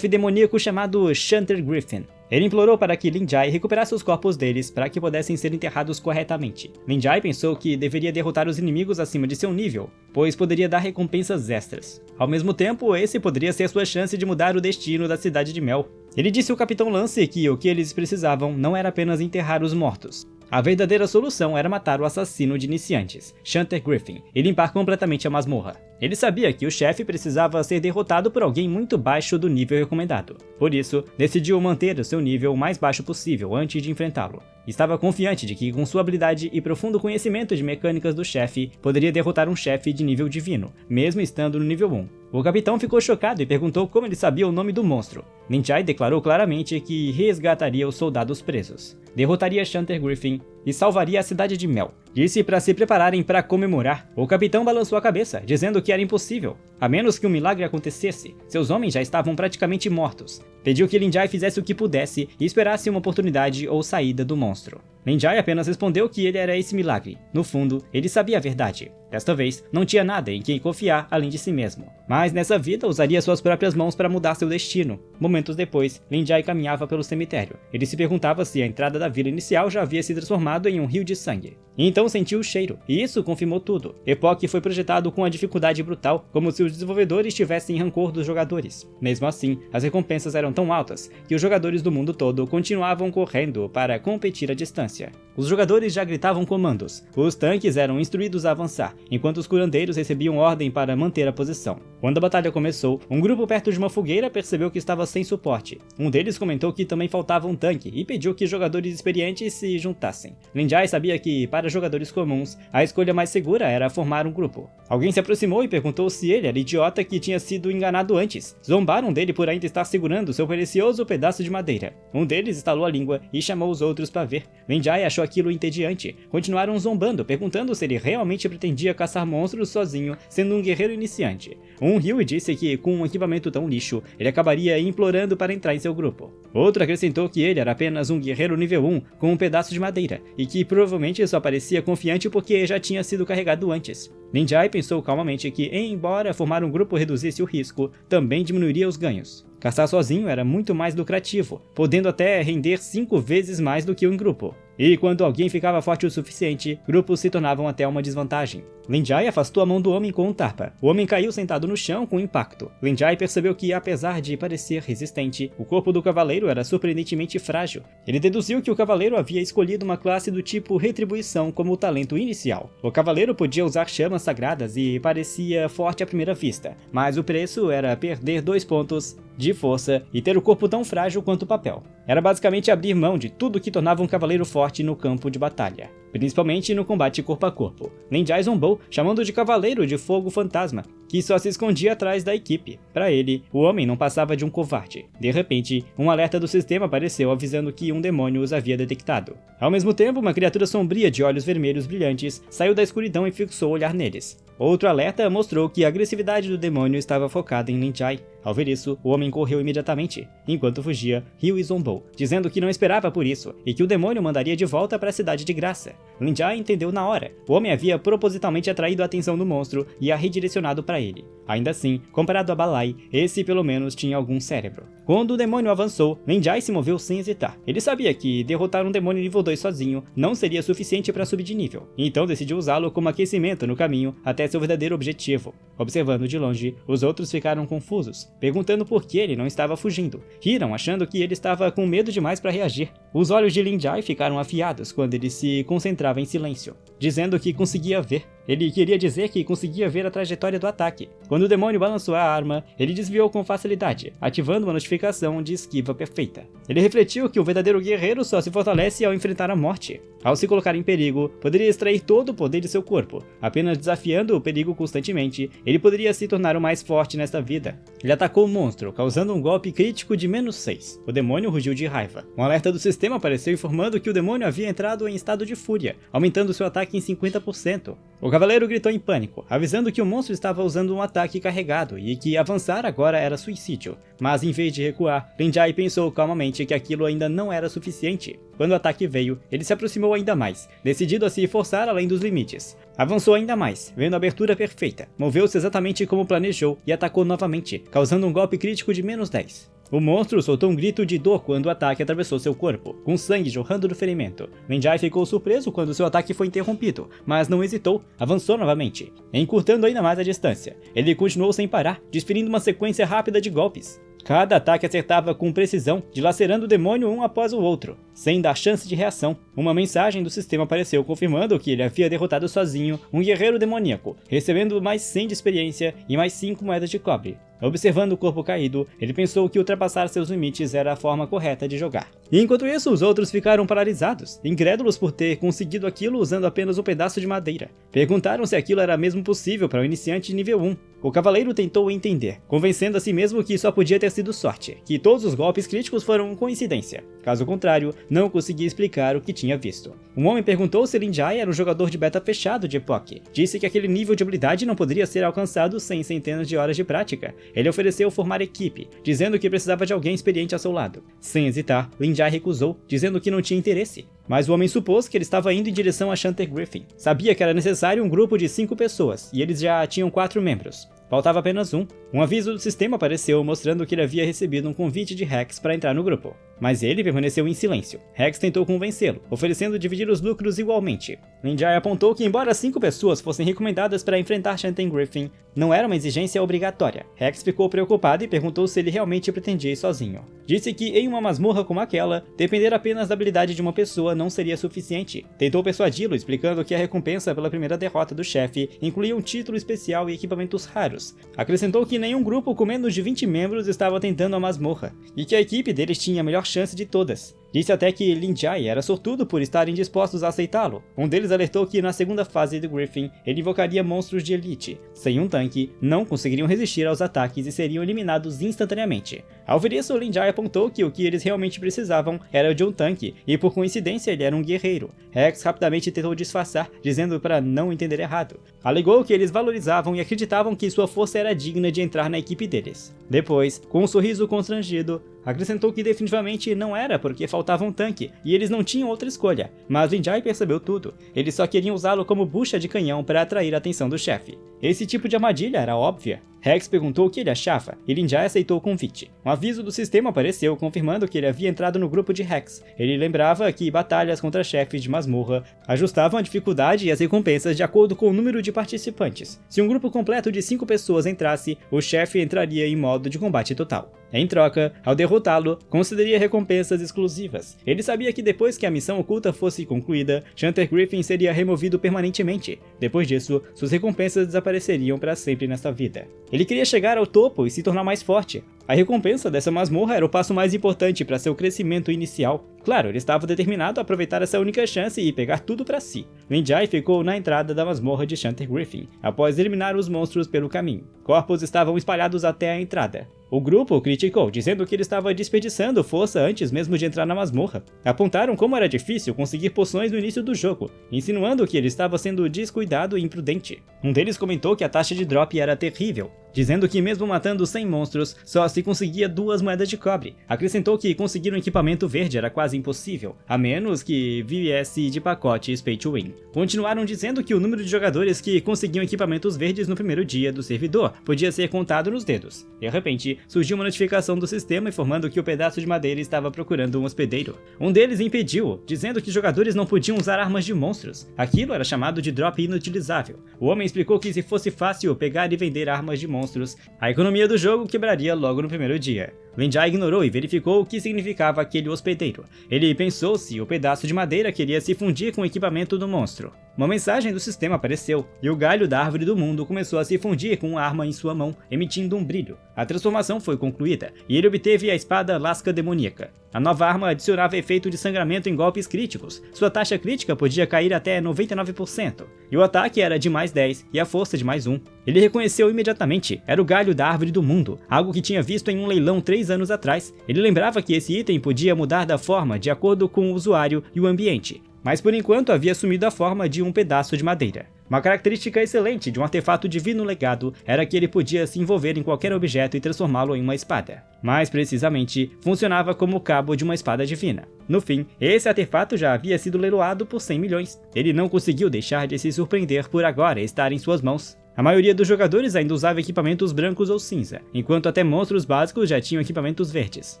demoníaco chamado Chanter Griffin. Ele implorou para que Lin Jai recuperasse os corpos deles para que pudessem ser enterrados corretamente. Lin Jai pensou que deveria derrotar os inimigos acima de seu nível, pois poderia dar recompensas extras. Ao mesmo tempo, esse poderia ser sua chance de mudar o destino da cidade de Mel. Ele disse ao Capitão Lance que o que eles precisavam não era apenas enterrar os mortos. A verdadeira solução era matar o assassino de iniciantes, Chanter Griffin, e limpar completamente a masmorra. Ele sabia que o chefe precisava ser derrotado por alguém muito baixo do nível recomendado. Por isso, decidiu manter o seu nível o mais baixo possível antes de enfrentá-lo. Estava confiante de que, com sua habilidade e profundo conhecimento de mecânicas do chefe, poderia derrotar um chefe de nível divino, mesmo estando no nível 1. O capitão ficou chocado e perguntou como ele sabia o nome do monstro. Lin Jai declarou claramente que resgataria os soldados presos, derrotaria Chanter Griffin e salvaria a cidade de Mel. Disse para se prepararem para comemorar. O capitão balançou a cabeça, dizendo que era impossível. A menos que um milagre acontecesse, seus homens já estavam praticamente mortos. Pediu que Lin Jai fizesse o que pudesse e esperasse uma oportunidade ou saída do monstro. Lin Jai apenas respondeu que ele era esse milagre. No fundo, ele sabia a verdade. Desta vez, não tinha nada em quem confiar além de si mesmo. Mas nessa vida, usaria suas próprias mãos para mudar seu destino. Momentos depois, Lin Jai caminhava pelo cemitério. Ele se perguntava se a entrada da vila inicial já havia se transformado em um rio de sangue. E então sentiu o cheiro, e isso confirmou tudo. Epoch foi projetado com uma dificuldade brutal, como se os desenvolvedores tivessem rancor dos jogadores. Mesmo assim, as recompensas eram tão altas que os jogadores do mundo todo continuavam correndo para competir à distância. Os jogadores já gritavam comandos, os tanques eram instruídos a avançar, enquanto os curandeiros recebiam ordem para manter a posição. Quando a batalha começou, um grupo perto de uma fogueira percebeu que estava sem suporte. Um deles comentou que também faltava um tanque e pediu que jogadores experientes se juntassem. Lin Jai sabia que, para jogadores comuns, a escolha mais segura era formar um grupo. Alguém se aproximou e perguntou se ele era idiota que tinha sido enganado antes. Zombaram dele por ainda estar segurando seu precioso pedaço de madeira. Um deles estalou a língua e chamou os outros para ver. Lin Jai achou aquilo entediante. Continuaram zombando, perguntando se ele realmente pretendia caçar monstros sozinho, sendo um guerreiro iniciante. Um Ryu disse que, com um equipamento tão lixo, ele acabaria implorando para entrar em seu grupo. Outro acrescentou que ele era apenas um guerreiro nível 1 com um pedaço de madeira, e que provavelmente só parecia confiante porque já tinha sido carregado antes. Lin Jai pensou calmamente que, embora formar um grupo reduzisse o risco, também diminuiria os ganhos. Caçar sozinho era muito mais lucrativo, podendo até render 5 vezes mais do que em grupo. E quando alguém ficava forte o suficiente, grupos se tornavam até uma desvantagem. Lin Jai afastou a mão do homem com um tapa. O homem caiu sentado no chão com impacto. Lin Jai percebeu que, apesar de parecer resistente, o corpo do cavaleiro era surpreendentemente frágil. Ele deduziu que o cavaleiro havia escolhido uma classe do tipo Retribuição como o talento inicial. O cavaleiro podia usar chamas sagradas e parecia forte à primeira vista, mas o preço era perder 2 pontos de força e ter o corpo tão frágil quanto o papel. Era basicamente abrir mão de tudo que tornava um cavaleiro forte no campo de batalha, principalmente no combate corpo a corpo. Lin Jai zombou, chamando de Cavaleiro de Fogo Fantasma, que só se escondia atrás da equipe. Para ele, o homem não passava de um covarde. De repente, um alerta do sistema apareceu avisando que um demônio os havia detectado. Ao mesmo tempo, uma criatura sombria de olhos vermelhos brilhantes saiu da escuridão e fixou o olhar neles. Outro alerta mostrou que a agressividade do demônio estava focada em Lin Jai. Ao ver isso, o homem correu imediatamente. Enquanto fugia, Ryu zombou, dizendo que não esperava por isso e que o demônio mandaria de volta para a Cidade de Graça. Lin Jai entendeu na hora. O homem havia propositalmente atraído a atenção do monstro e a redirecionado para ele. Ainda assim, comparado a Balai, esse pelo menos tinha algum cérebro. Quando o demônio avançou, Lin Jai se moveu sem hesitar. Ele sabia que derrotar um demônio nível 2 sozinho não seria suficiente para subir de nível, então decidiu usá-lo como aquecimento no caminho até seu verdadeiro objetivo. Observando de longe, os outros ficaram confusos, perguntando por que ele não estava fugindo. Riram, achando que ele estava com medo demais para reagir. Os olhos de Lin Jai ficaram afiados quando ele se concentrava em silêncio, dizendo que conseguia ver. Ele queria dizer que conseguia ver a trajetória do ataque. Quando o demônio balançou a arma, ele desviou com facilidade, ativando uma notificação de esquiva perfeita. Ele refletiu que o verdadeiro guerreiro só se fortalece ao enfrentar a morte. Ao se colocar em perigo, poderia extrair todo o poder de seu corpo. Apenas desafiando o perigo constantemente, ele poderia se tornar o mais forte nesta vida. Ele atacou o monstro, causando um golpe crítico de -6. O demônio rugiu de raiva. Um alerta do sistema apareceu informando que o demônio havia entrado em estado de fúria, aumentando seu ataque em 50%. O cavaleiro gritou em pânico, avisando que o monstro estava usando um ataque carregado e que avançar agora era suicídio. Mas em vez de recuar, Lin Jai pensou calmamente que aquilo ainda não era suficiente. Quando o ataque veio, ele se aproximou ainda mais, decidido a se forçar além dos limites. Avançou ainda mais, vendo a abertura perfeita, moveu-se exatamente como planejou e atacou novamente, causando um golpe crítico de -10. O monstro soltou um grito de dor quando o ataque atravessou seu corpo, com sangue jorrando do ferimento. Lin Jai ficou surpreso quando seu ataque foi interrompido, mas não hesitou, avançou novamente, encurtando ainda mais a distância. Ele continuou sem parar, desferindo uma sequência rápida de golpes. Cada ataque acertava com precisão, dilacerando o demônio um após o outro, sem dar chance de reação. Uma mensagem do sistema apareceu confirmando que ele havia derrotado sozinho um guerreiro demoníaco, recebendo mais 100 de experiência e mais 5 moedas de cobre. Observando o corpo caído, ele pensou que ultrapassar seus limites era a forma correta de jogar. E enquanto isso, os outros ficaram paralisados, incrédulos por ter conseguido aquilo usando apenas um pedaço de madeira. Perguntaram se aquilo era mesmo possível para um iniciante nível 1. O cavaleiro tentou entender, convencendo a si mesmo que só podia ter sido sorte, que todos os golpes críticos foram coincidência. Caso contrário, não conseguia explicar o que tinha visto. Um homem perguntou se Lin Jai era um jogador de beta fechado de Epoch. Disse que aquele nível de habilidade não poderia ser alcançado sem centenas de horas de prática. Ele ofereceu formar equipe, dizendo que precisava de alguém experiente ao seu lado. Sem hesitar, Lin Jai recusou, dizendo que não tinha interesse. Mas o homem supôs que ele estava indo em direção a Shantae Griffin. Sabia que era necessário um grupo de 5 pessoas, e eles já tinham 4 membros. Faltava apenas um. Um aviso do sistema apareceu mostrando que ele havia recebido um convite de Rex para entrar no grupo. Mas ele permaneceu em silêncio. Rex tentou convencê-lo, oferecendo dividir os lucros igualmente. Lin Jai apontou que embora 5 pessoas fossem recomendadas para enfrentar Shantae Griffin, não era uma exigência obrigatória. Rex ficou preocupado e perguntou se ele realmente pretendia ir sozinho. Disse que em uma masmorra como aquela, depender apenas da habilidade de uma pessoa não seria suficiente. Tentou persuadi-lo, explicando que a recompensa pela primeira derrota do chefe incluía um título especial e equipamentos raros. Acrescentou que nenhum grupo com menos de 20 membros estava tentando a masmorra, e que a equipe deles tinha a melhor chance de todas. Disse até que Lin Jai era sortudo por estarem dispostos a aceitá-lo. Um deles alertou que na segunda fase do Griffin, ele invocaria monstros de elite. Sem um tanque, não conseguiriam resistir aos ataques e seriam eliminados instantaneamente. Ao ver isso, Lin Jai apontou que o que eles realmente precisavam era de um tanque, e por coincidência ele era um guerreiro. Rex rapidamente tentou disfarçar, dizendo para não entender errado. Alegou que eles valorizavam e acreditavam que sua força era digna de entrar na equipe deles. Depois, com um sorriso constrangido, acrescentou que definitivamente não era porque faltava um tanque, e eles não tinham outra escolha, mas Lin Jai percebeu tudo. Eles só queriam usá-lo como bucha de canhão para atrair a atenção do chefe. Esse tipo de armadilha era óbvia. Rex perguntou o que ele achava, e Lin Jai aceitou o convite. Um aviso do sistema apareceu, confirmando que ele havia entrado no grupo de Rex. Ele lembrava que batalhas contra chefes de masmorra ajustavam a dificuldade e as recompensas de acordo com o número de participantes. Se um grupo completo de 5 pessoas entrasse, o chefe entraria em modo de combate total. Em troca, ao derrotá-lo, concederia recompensas exclusivas. Ele sabia que depois que a missão oculta fosse concluída, Shanter Griffin seria removido permanentemente. Depois disso, suas recompensas desapareceriam para sempre nesta vida. Ele queria chegar ao topo e se tornar mais forte. A recompensa dessa masmorra era o passo mais importante para seu crescimento inicial. Claro, ele estava determinado a aproveitar essa única chance e pegar tudo para si. Lin Jai ficou na entrada da masmorra de Shanter Griffin, após eliminar os monstros pelo caminho. Corpos estavam espalhados até a entrada. O grupo o criticou, dizendo que ele estava desperdiçando força antes mesmo de entrar na masmorra. Apontaram como era difícil conseguir poções no início do jogo, insinuando que ele estava sendo descuidado e imprudente. Um deles comentou que a taxa de drop era terrível, dizendo que mesmo matando 100 monstros, só se conseguia 2 moedas de cobre. Acrescentou que conseguir um equipamento verde era quase impossível, a menos que viesse de pacotes Pay to Win. Continuaram dizendo que o número de jogadores que conseguiam equipamentos verdes no primeiro dia do servidor podia ser contado nos dedos. De repente, surgiu uma notificação do sistema informando que o pedaço de madeira estava procurando um hospedeiro. Um deles impediu, dizendo que jogadores não podiam usar armas de monstros. Aquilo era chamado de drop inutilizável. O homem explicou que se fosse fácil pegar e vender armas de monstros, a economia do jogo quebraria logo no primeiro dia. Lin Jai ignorou e verificou o que significava aquele hospedeiro. Ele pensou se o pedaço de madeira queria se fundir com o equipamento do monstro. Uma mensagem do sistema apareceu, e o galho da árvore do mundo começou a se fundir com uma arma em sua mão, emitindo um brilho. A transformação foi concluída, e ele obteve a espada lasca demoníaca. A nova arma adicionava efeito de sangramento em golpes críticos. Sua taxa crítica podia cair até 99%, e o ataque era de mais 10 e a força de mais 1. Ele reconheceu imediatamente, era o galho da árvore do mundo, algo que tinha visto em um leilão 3 anos atrás. Ele lembrava que esse item podia mudar da forma de acordo com o usuário e o ambiente, mas por enquanto havia assumido a forma de um pedaço de madeira. Uma característica excelente de um artefato divino legado era que ele podia se envolver em qualquer objeto e transformá-lo em uma espada. Mais precisamente, funcionava como o cabo de uma espada divina. No fim, esse artefato já havia sido leiloado por 100 milhões. Ele não conseguiu deixar de se surpreender por agora estar em suas mãos. A maioria dos jogadores ainda usava equipamentos brancos ou cinza, enquanto até monstros básicos já tinham equipamentos verdes.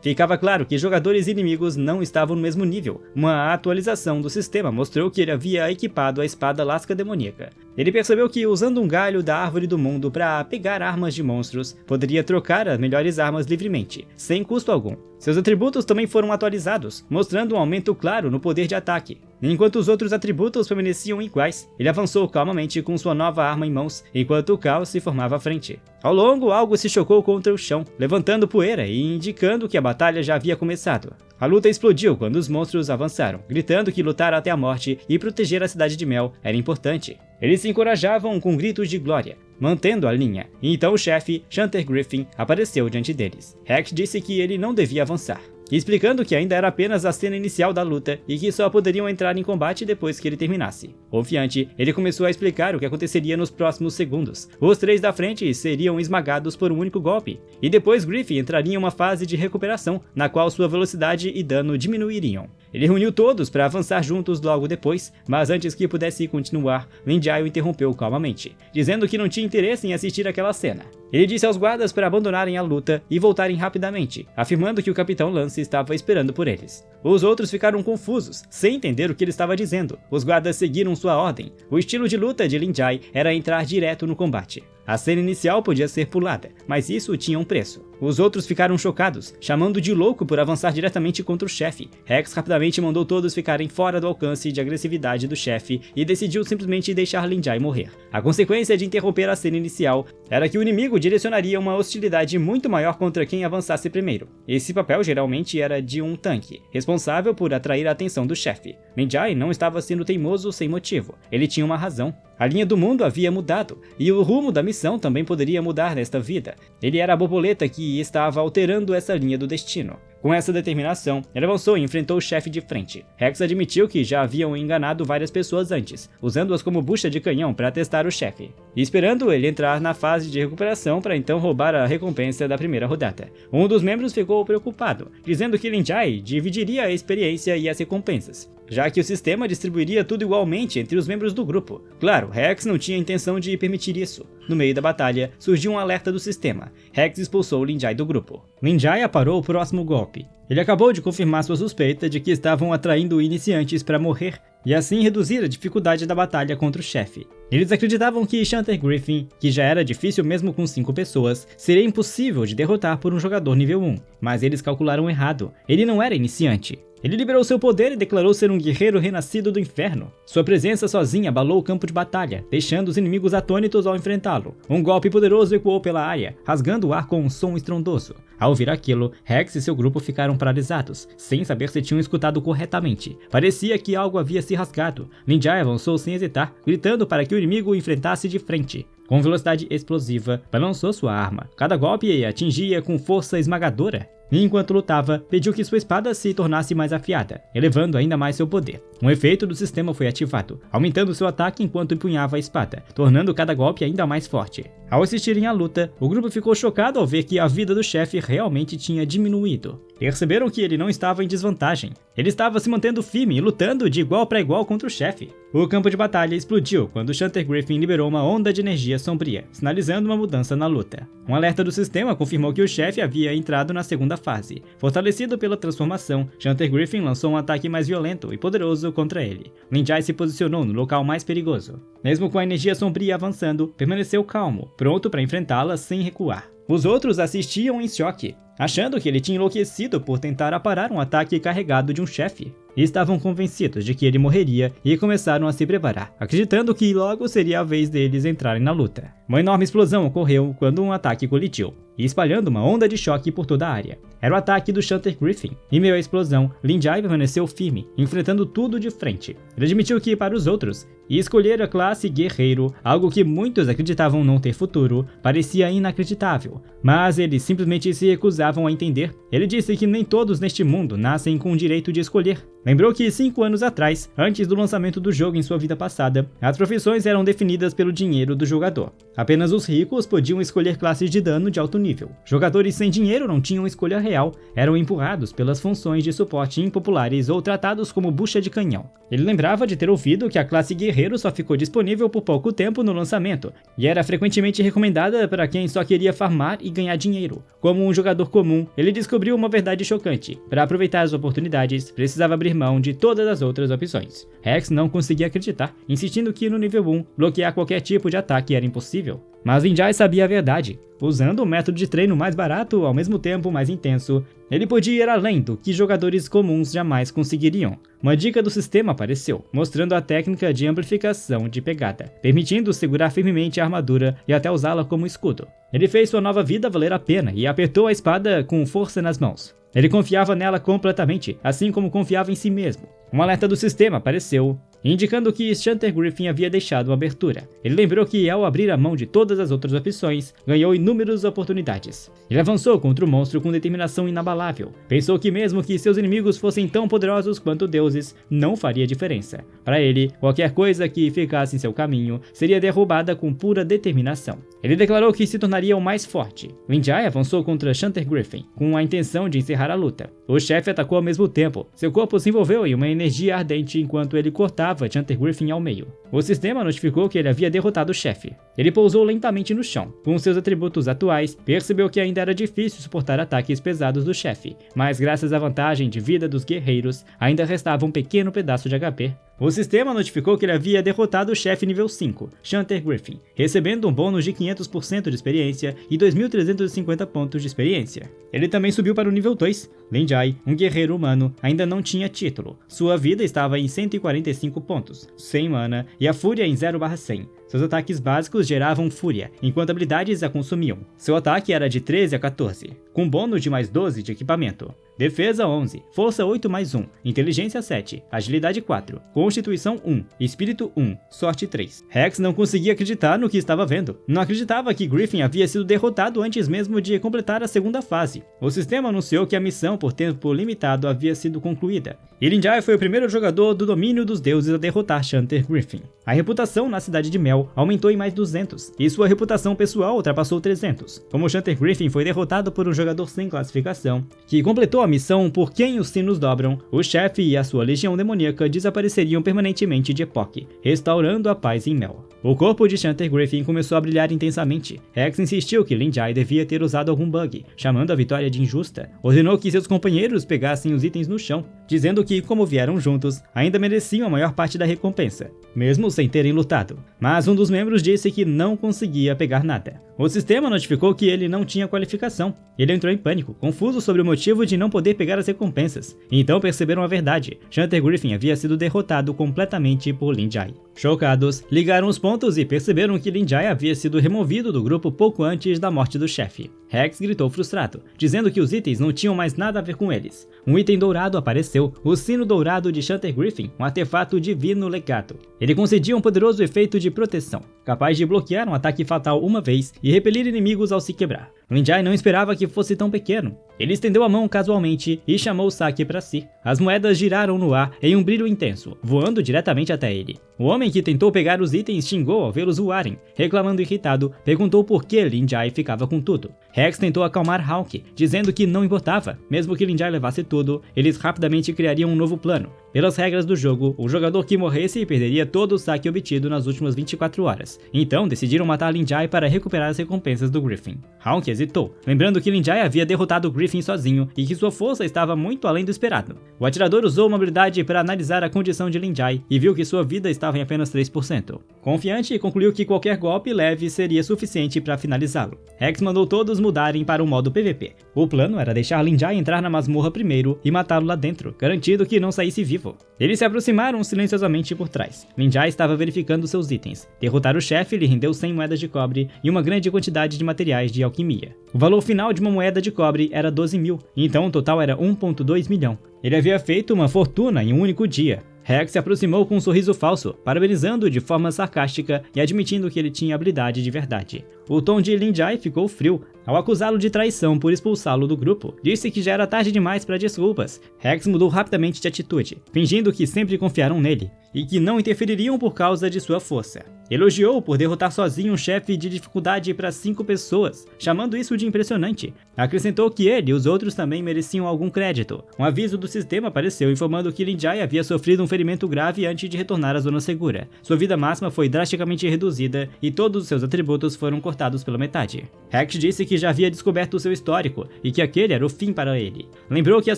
Ficava claro que jogadores inimigos não estavam no mesmo nível. Uma atualização do sistema mostrou que ele havia equipado a espada lasca demoníaca. Ele percebeu que usando um galho da árvore do mundo para pegar armas de monstros, poderia trocar as melhores armas livremente, sem custo algum. Seus atributos também foram atualizados, mostrando um aumento claro no poder de ataque. Enquanto os outros atributos permaneciam iguais, ele avançou calmamente com sua nova arma em mãos, enquanto o caos se formava à frente. Ao longo, algo se chocou contra o chão, levantando poeira e indicando que a batalha já havia começado. A luta explodiu quando os monstros avançaram, gritando que lutar até a morte e proteger a cidade de Mel era importante. Eles se encorajavam com gritos de glória, mantendo a linha, e então o chefe, Shanter Griffin, apareceu diante deles. Rex disse que ele não devia avançar, explicando que ainda era apenas a cena inicial da luta e que só poderiam entrar em combate depois que ele terminasse. Confiante, ele começou a explicar o que aconteceria nos próximos segundos. Os 3 da frente seriam esmagados por um único golpe, e depois Griffin entraria em uma fase de recuperação, na qual sua velocidade e dano diminuiriam. Ele reuniu todos para avançar juntos logo depois, mas antes que pudesse continuar, Lin Jai o interrompeu calmamente, dizendo que não tinha interesse em assistir aquela cena. Ele disse aos guardas para abandonarem a luta e voltarem rapidamente, afirmando que o Capitão Lance estava esperando por eles. Os outros ficaram confusos, sem entender o que ele estava dizendo. Os guardas seguiram sua ordem. O estilo de luta de Lin Jai era entrar direto no combate. A cena inicial podia ser pulada, mas isso tinha um preço. Os outros ficaram chocados, chamando de louco por avançar diretamente contra o chefe. Rex rapidamente rapidamente mandou todos ficarem fora do alcance de agressividade do chefe e decidiu simplesmente deixar Lin Jai morrer. A consequência de interromper a cena inicial era que o inimigo direcionaria uma hostilidade muito maior contra quem avançasse primeiro. Esse papel geralmente era de um tanque, responsável por atrair a atenção do chefe. Lin Jai não estava sendo teimoso sem motivo, ele tinha uma razão. A linha do mundo havia mudado, e o rumo da missão também poderia mudar nesta vida. Ele era a borboleta que estava alterando essa linha do destino. Com essa determinação, ele avançou e enfrentou o chefe de frente. Rex admitiu que já haviam enganado várias pessoas antes, usando-as como bucha de canhão para testar o chefe, e esperando ele entrar na fase de recuperação para então roubar a recompensa da primeira rodada. Um dos membros ficou preocupado, dizendo que Lin Jai dividiria a experiência e as recompensas, já que o sistema distribuiria tudo igualmente entre os membros do grupo. Claro, Rex não tinha intenção de permitir isso. No meio da batalha, surgiu um alerta do sistema. Rex expulsou Lin Jai do grupo. Lin Jai aparou o próximo golpe. Ele acabou de confirmar sua suspeita de que estavam atraindo iniciantes para morrer, e assim reduzir a dificuldade da batalha contra o chefe. Eles acreditavam que Chanter Griffin, que já era difícil mesmo com 5 pessoas, seria impossível de derrotar por um jogador nível 1, mas eles calcularam errado. Ele não era iniciante. Ele liberou seu poder e declarou ser um guerreiro renascido do inferno. Sua presença sozinha abalou o campo de batalha, deixando os inimigos atônitos ao enfrentá-lo. Um golpe poderoso ecoou pela área, rasgando o ar com um som estrondoso. Ao ouvir aquilo, Rex e seu grupo ficaram paralisados, sem saber se tinham escutado corretamente. Parecia que algo havia se rasgado. Lin Jai avançou sem hesitar, gritando para que o inimigo o enfrentasse de frente. Com velocidade explosiva, balançou sua arma. Cada golpe atingia com força esmagadora. E enquanto lutava, pediu que sua espada se tornasse mais afiada, elevando ainda mais seu poder. Um efeito do sistema foi ativado, aumentando seu ataque enquanto empunhava a espada, tornando cada golpe ainda mais forte. Ao assistirem à luta, o grupo ficou chocado ao ver que a vida do chefe realmente tinha diminuído. Perceberam que ele não estava em desvantagem. Ele estava se mantendo firme e lutando de igual para igual contra o chefe. O campo de batalha explodiu quando Chanter Griffin liberou uma onda de energia sombria, sinalizando uma mudança na luta. Um alerta do sistema confirmou que o chefe havia entrado na segunda fase. Fortalecido pela transformação, Chanter Griffin lançou um ataque mais violento e poderoso contra ele. Lin Jai se posicionou no local mais perigoso. Mesmo com a energia sombria avançando, permaneceu calmo, pronto para enfrentá-la sem recuar. Os outros assistiam em choque, achando que ele tinha enlouquecido por tentar aparar um ataque carregado de um chefe. E estavam convencidos de que ele morreria e começaram a se preparar, acreditando que logo seria a vez deles entrarem na luta. Uma enorme explosão ocorreu quando um ataque colidiu, e espalhando uma onda de choque por toda a área. Era o ataque do Chanter Griffin. Em meio à explosão, Lin Jai permaneceu firme, enfrentando tudo de frente. Ele admitiu que, para os outros, escolher a classe guerreiro, algo que muitos acreditavam não ter futuro, parecia inacreditável, mas eles simplesmente se recusavam a entender. Ele disse que nem todos neste mundo nascem com o direito de escolher. Lembrou que 5 anos atrás, antes do lançamento do jogo em sua vida passada, as profissões eram definidas pelo dinheiro do jogador. Apenas os ricos podiam escolher classes de dano de alto nível. Jogadores sem dinheiro não tinham escolha real, eram empurrados pelas funções de suporte impopulares ou tratados como bucha de canhão. Ele lembrava de ter ouvido que a classe guerreiro só ficou disponível por pouco tempo no lançamento, e era frequentemente recomendada para quem só queria farmar e ganhar dinheiro. Como um jogador comum, ele descobriu uma verdade chocante. Para aproveitar as oportunidades, precisava abrir mão de todas as outras opções. Rex não conseguia acreditar, insistindo que no nível 1, bloquear qualquer tipo de ataque era impossível. Mas Lin Jai sabia a verdade. Usando o método de treino mais barato, ao mesmo tempo mais intenso, ele podia ir além do que jogadores comuns jamais conseguiriam. Uma dica do sistema apareceu, mostrando a técnica de amplificação de pegada, permitindo segurar firmemente a armadura e até usá-la como escudo. Ele fez sua nova vida valer a pena e apertou a espada com força nas mãos. Ele confiava nela completamente, assim como confiava em si mesmo. Um alerta do sistema apareceu, indicando que Chanter Griffin havia deixado uma abertura. Ele lembrou que, ao abrir a mão de todas as outras opções, ganhou inúmeras oportunidades. Ele avançou contra o monstro com determinação inabalável. Pensou que mesmo que seus inimigos fossem tão poderosos quanto deuses, não faria diferença. Para ele, qualquer coisa que ficasse em seu caminho seria derrubada com pura determinação. Ele declarou que se tornaria o mais forte. Lin Jai avançou contra Chanter Griffin, com a intenção de encerrar a luta. O chefe atacou ao mesmo tempo. Seu corpo se envolveu em uma energia ardente enquanto ele cortava Chanter Griffin ao meio. O sistema notificou que ele havia derrotado o chefe. Ele pousou lentamente no chão. Com seus atributos atuais, percebeu que ainda era difícil suportar ataques pesados do chefe, mas graças à vantagem de vida dos guerreiros, ainda restava um pequeno pedaço de HP. O sistema notificou que ele havia derrotado o chefe nível 5, Chanter Griffin, recebendo um bônus de 500% de experiência e 2.350 pontos de experiência. Ele também subiu para o nível 2. Lin Jai, um guerreiro humano, ainda não tinha título. Sua vida estava em 145 pontos, 100 mana e a fúria em 0/100. Seus ataques básicos geravam fúria, enquanto habilidades a consumiam. Seu ataque era de 13 a 14, com bônus de mais 12 de equipamento. Defesa 11, Força 8+1, Inteligência 7, Agilidade 4, Constituição 1, Espírito 1, Sorte 3. Rex não conseguia acreditar no que estava vendo. Não acreditava que Griffin havia sido derrotado antes mesmo de completar a segunda fase. O sistema anunciou que a missão por tempo limitado havia sido concluída. E Lin Jai foi o primeiro jogador do domínio dos deuses a derrotar Chanter Griffin. A reputação na cidade de Mel aumentou em mais 200, e sua reputação pessoal ultrapassou 300. Como Chanter Griffin foi derrotado por um jogador sem classificação, que completou a missão por quem os sinos dobram, o chefe e a sua legião demoníaca desapareceriam permanentemente de Epoch, restaurando a paz em Mel. O corpo de Chanter Griffin começou a brilhar intensamente. Rex insistiu que Lin Jai devia ter usado algum bug, chamando a vitória de injusta. Ordenou que seus companheiros pegassem os itens no chão, dizendo que, como vieram juntos, ainda mereciam a maior parte da recompensa, mesmo sem terem lutado. Mas um dos membros disse que não conseguia pegar nada. O sistema notificou que ele não tinha qualificação. Ele entrou em pânico, confuso sobre o motivo de não poder pegar as recompensas. Então perceberam a verdade. Chanter Griffin havia sido derrotado completamente por Lin Jai. Chocados, ligaram os pontos e perceberam que Lin Jai havia sido removido do grupo pouco antes da morte do chefe. Rex gritou frustrado, dizendo que os itens não tinham mais nada a ver com eles. Um item dourado apareceu, o sino dourado de Chanter Griffin, um artefato divino legado. Ele concedia um poderoso efeito de proteção, capaz de bloquear um ataque fatal uma vez e repelir inimigos ao se quebrar. Lin Jai não esperava que fosse tão pequeno. Ele estendeu a mão casualmente e chamou o saque para si. As moedas giraram no ar em um brilho intenso, voando diretamente até ele. O homem que tentou pegar os itens xingou ao vê-los voarem. Reclamando irritado, perguntou por que Lin Jai ficava com tudo. Rex tentou acalmar Hawk, dizendo que não importava. Mesmo que Lin Jai levasse tudo, eles rapidamente criariam um novo plano. Pelas regras do jogo, o jogador que morresse perderia todo o saque obtido nas últimas 24 horas. Então decidiram matar Lin Jai para recuperar as recompensas do Griffin. Hawk hesitou, lembrando que Lin Jai havia derrotado o Griffin sozinho e que sua força estava muito além do esperado. O atirador usou uma habilidade para analisar a condição de Lin Jai e viu que sua vida estava em apenas 3%. Confiante, concluiu que qualquer golpe leve seria suficiente para finalizá-lo. Rex mandou todos mudarem para o modo PVP. O plano era deixar Lin Jai entrar na masmorra primeiro e matá-lo lá dentro, garantindo que não saísse vivo. Eles se aproximaram silenciosamente por trás. Lin Jai estava verificando seus itens. Derrotar o chefe lhe rendeu 100 moedas de cobre e uma grande quantidade de materiais de alquimia. O valor final de uma moeda de cobre era 12.000, então o total era 1,2 milhão. Ele havia feito uma fortuna em um único dia. Rex se aproximou com um sorriso falso, parabenizando-o de forma sarcástica e admitindo que ele tinha habilidade de verdade. O tom de Lin Jai ficou frio ao acusá-lo de traição por expulsá-lo do grupo. Disse que já era tarde demais para desculpas. Rex mudou rapidamente de atitude, fingindo que sempre confiaram nele e que não interfeririam por causa de sua força. Elogiou por derrotar sozinho um chefe de dificuldade para 5 pessoas, chamando isso de impressionante. Acrescentou que ele e os outros também mereciam algum crédito. Um aviso do sistema apareceu informando que Lin Jai havia sofrido um ferimento grave antes de retornar à zona segura. Sua vida máxima foi drasticamente reduzida e todos os seus atributos foram cortados pela metade. Rex disse que já havia descoberto o seu histórico e que aquele era o fim para ele. Lembrou que as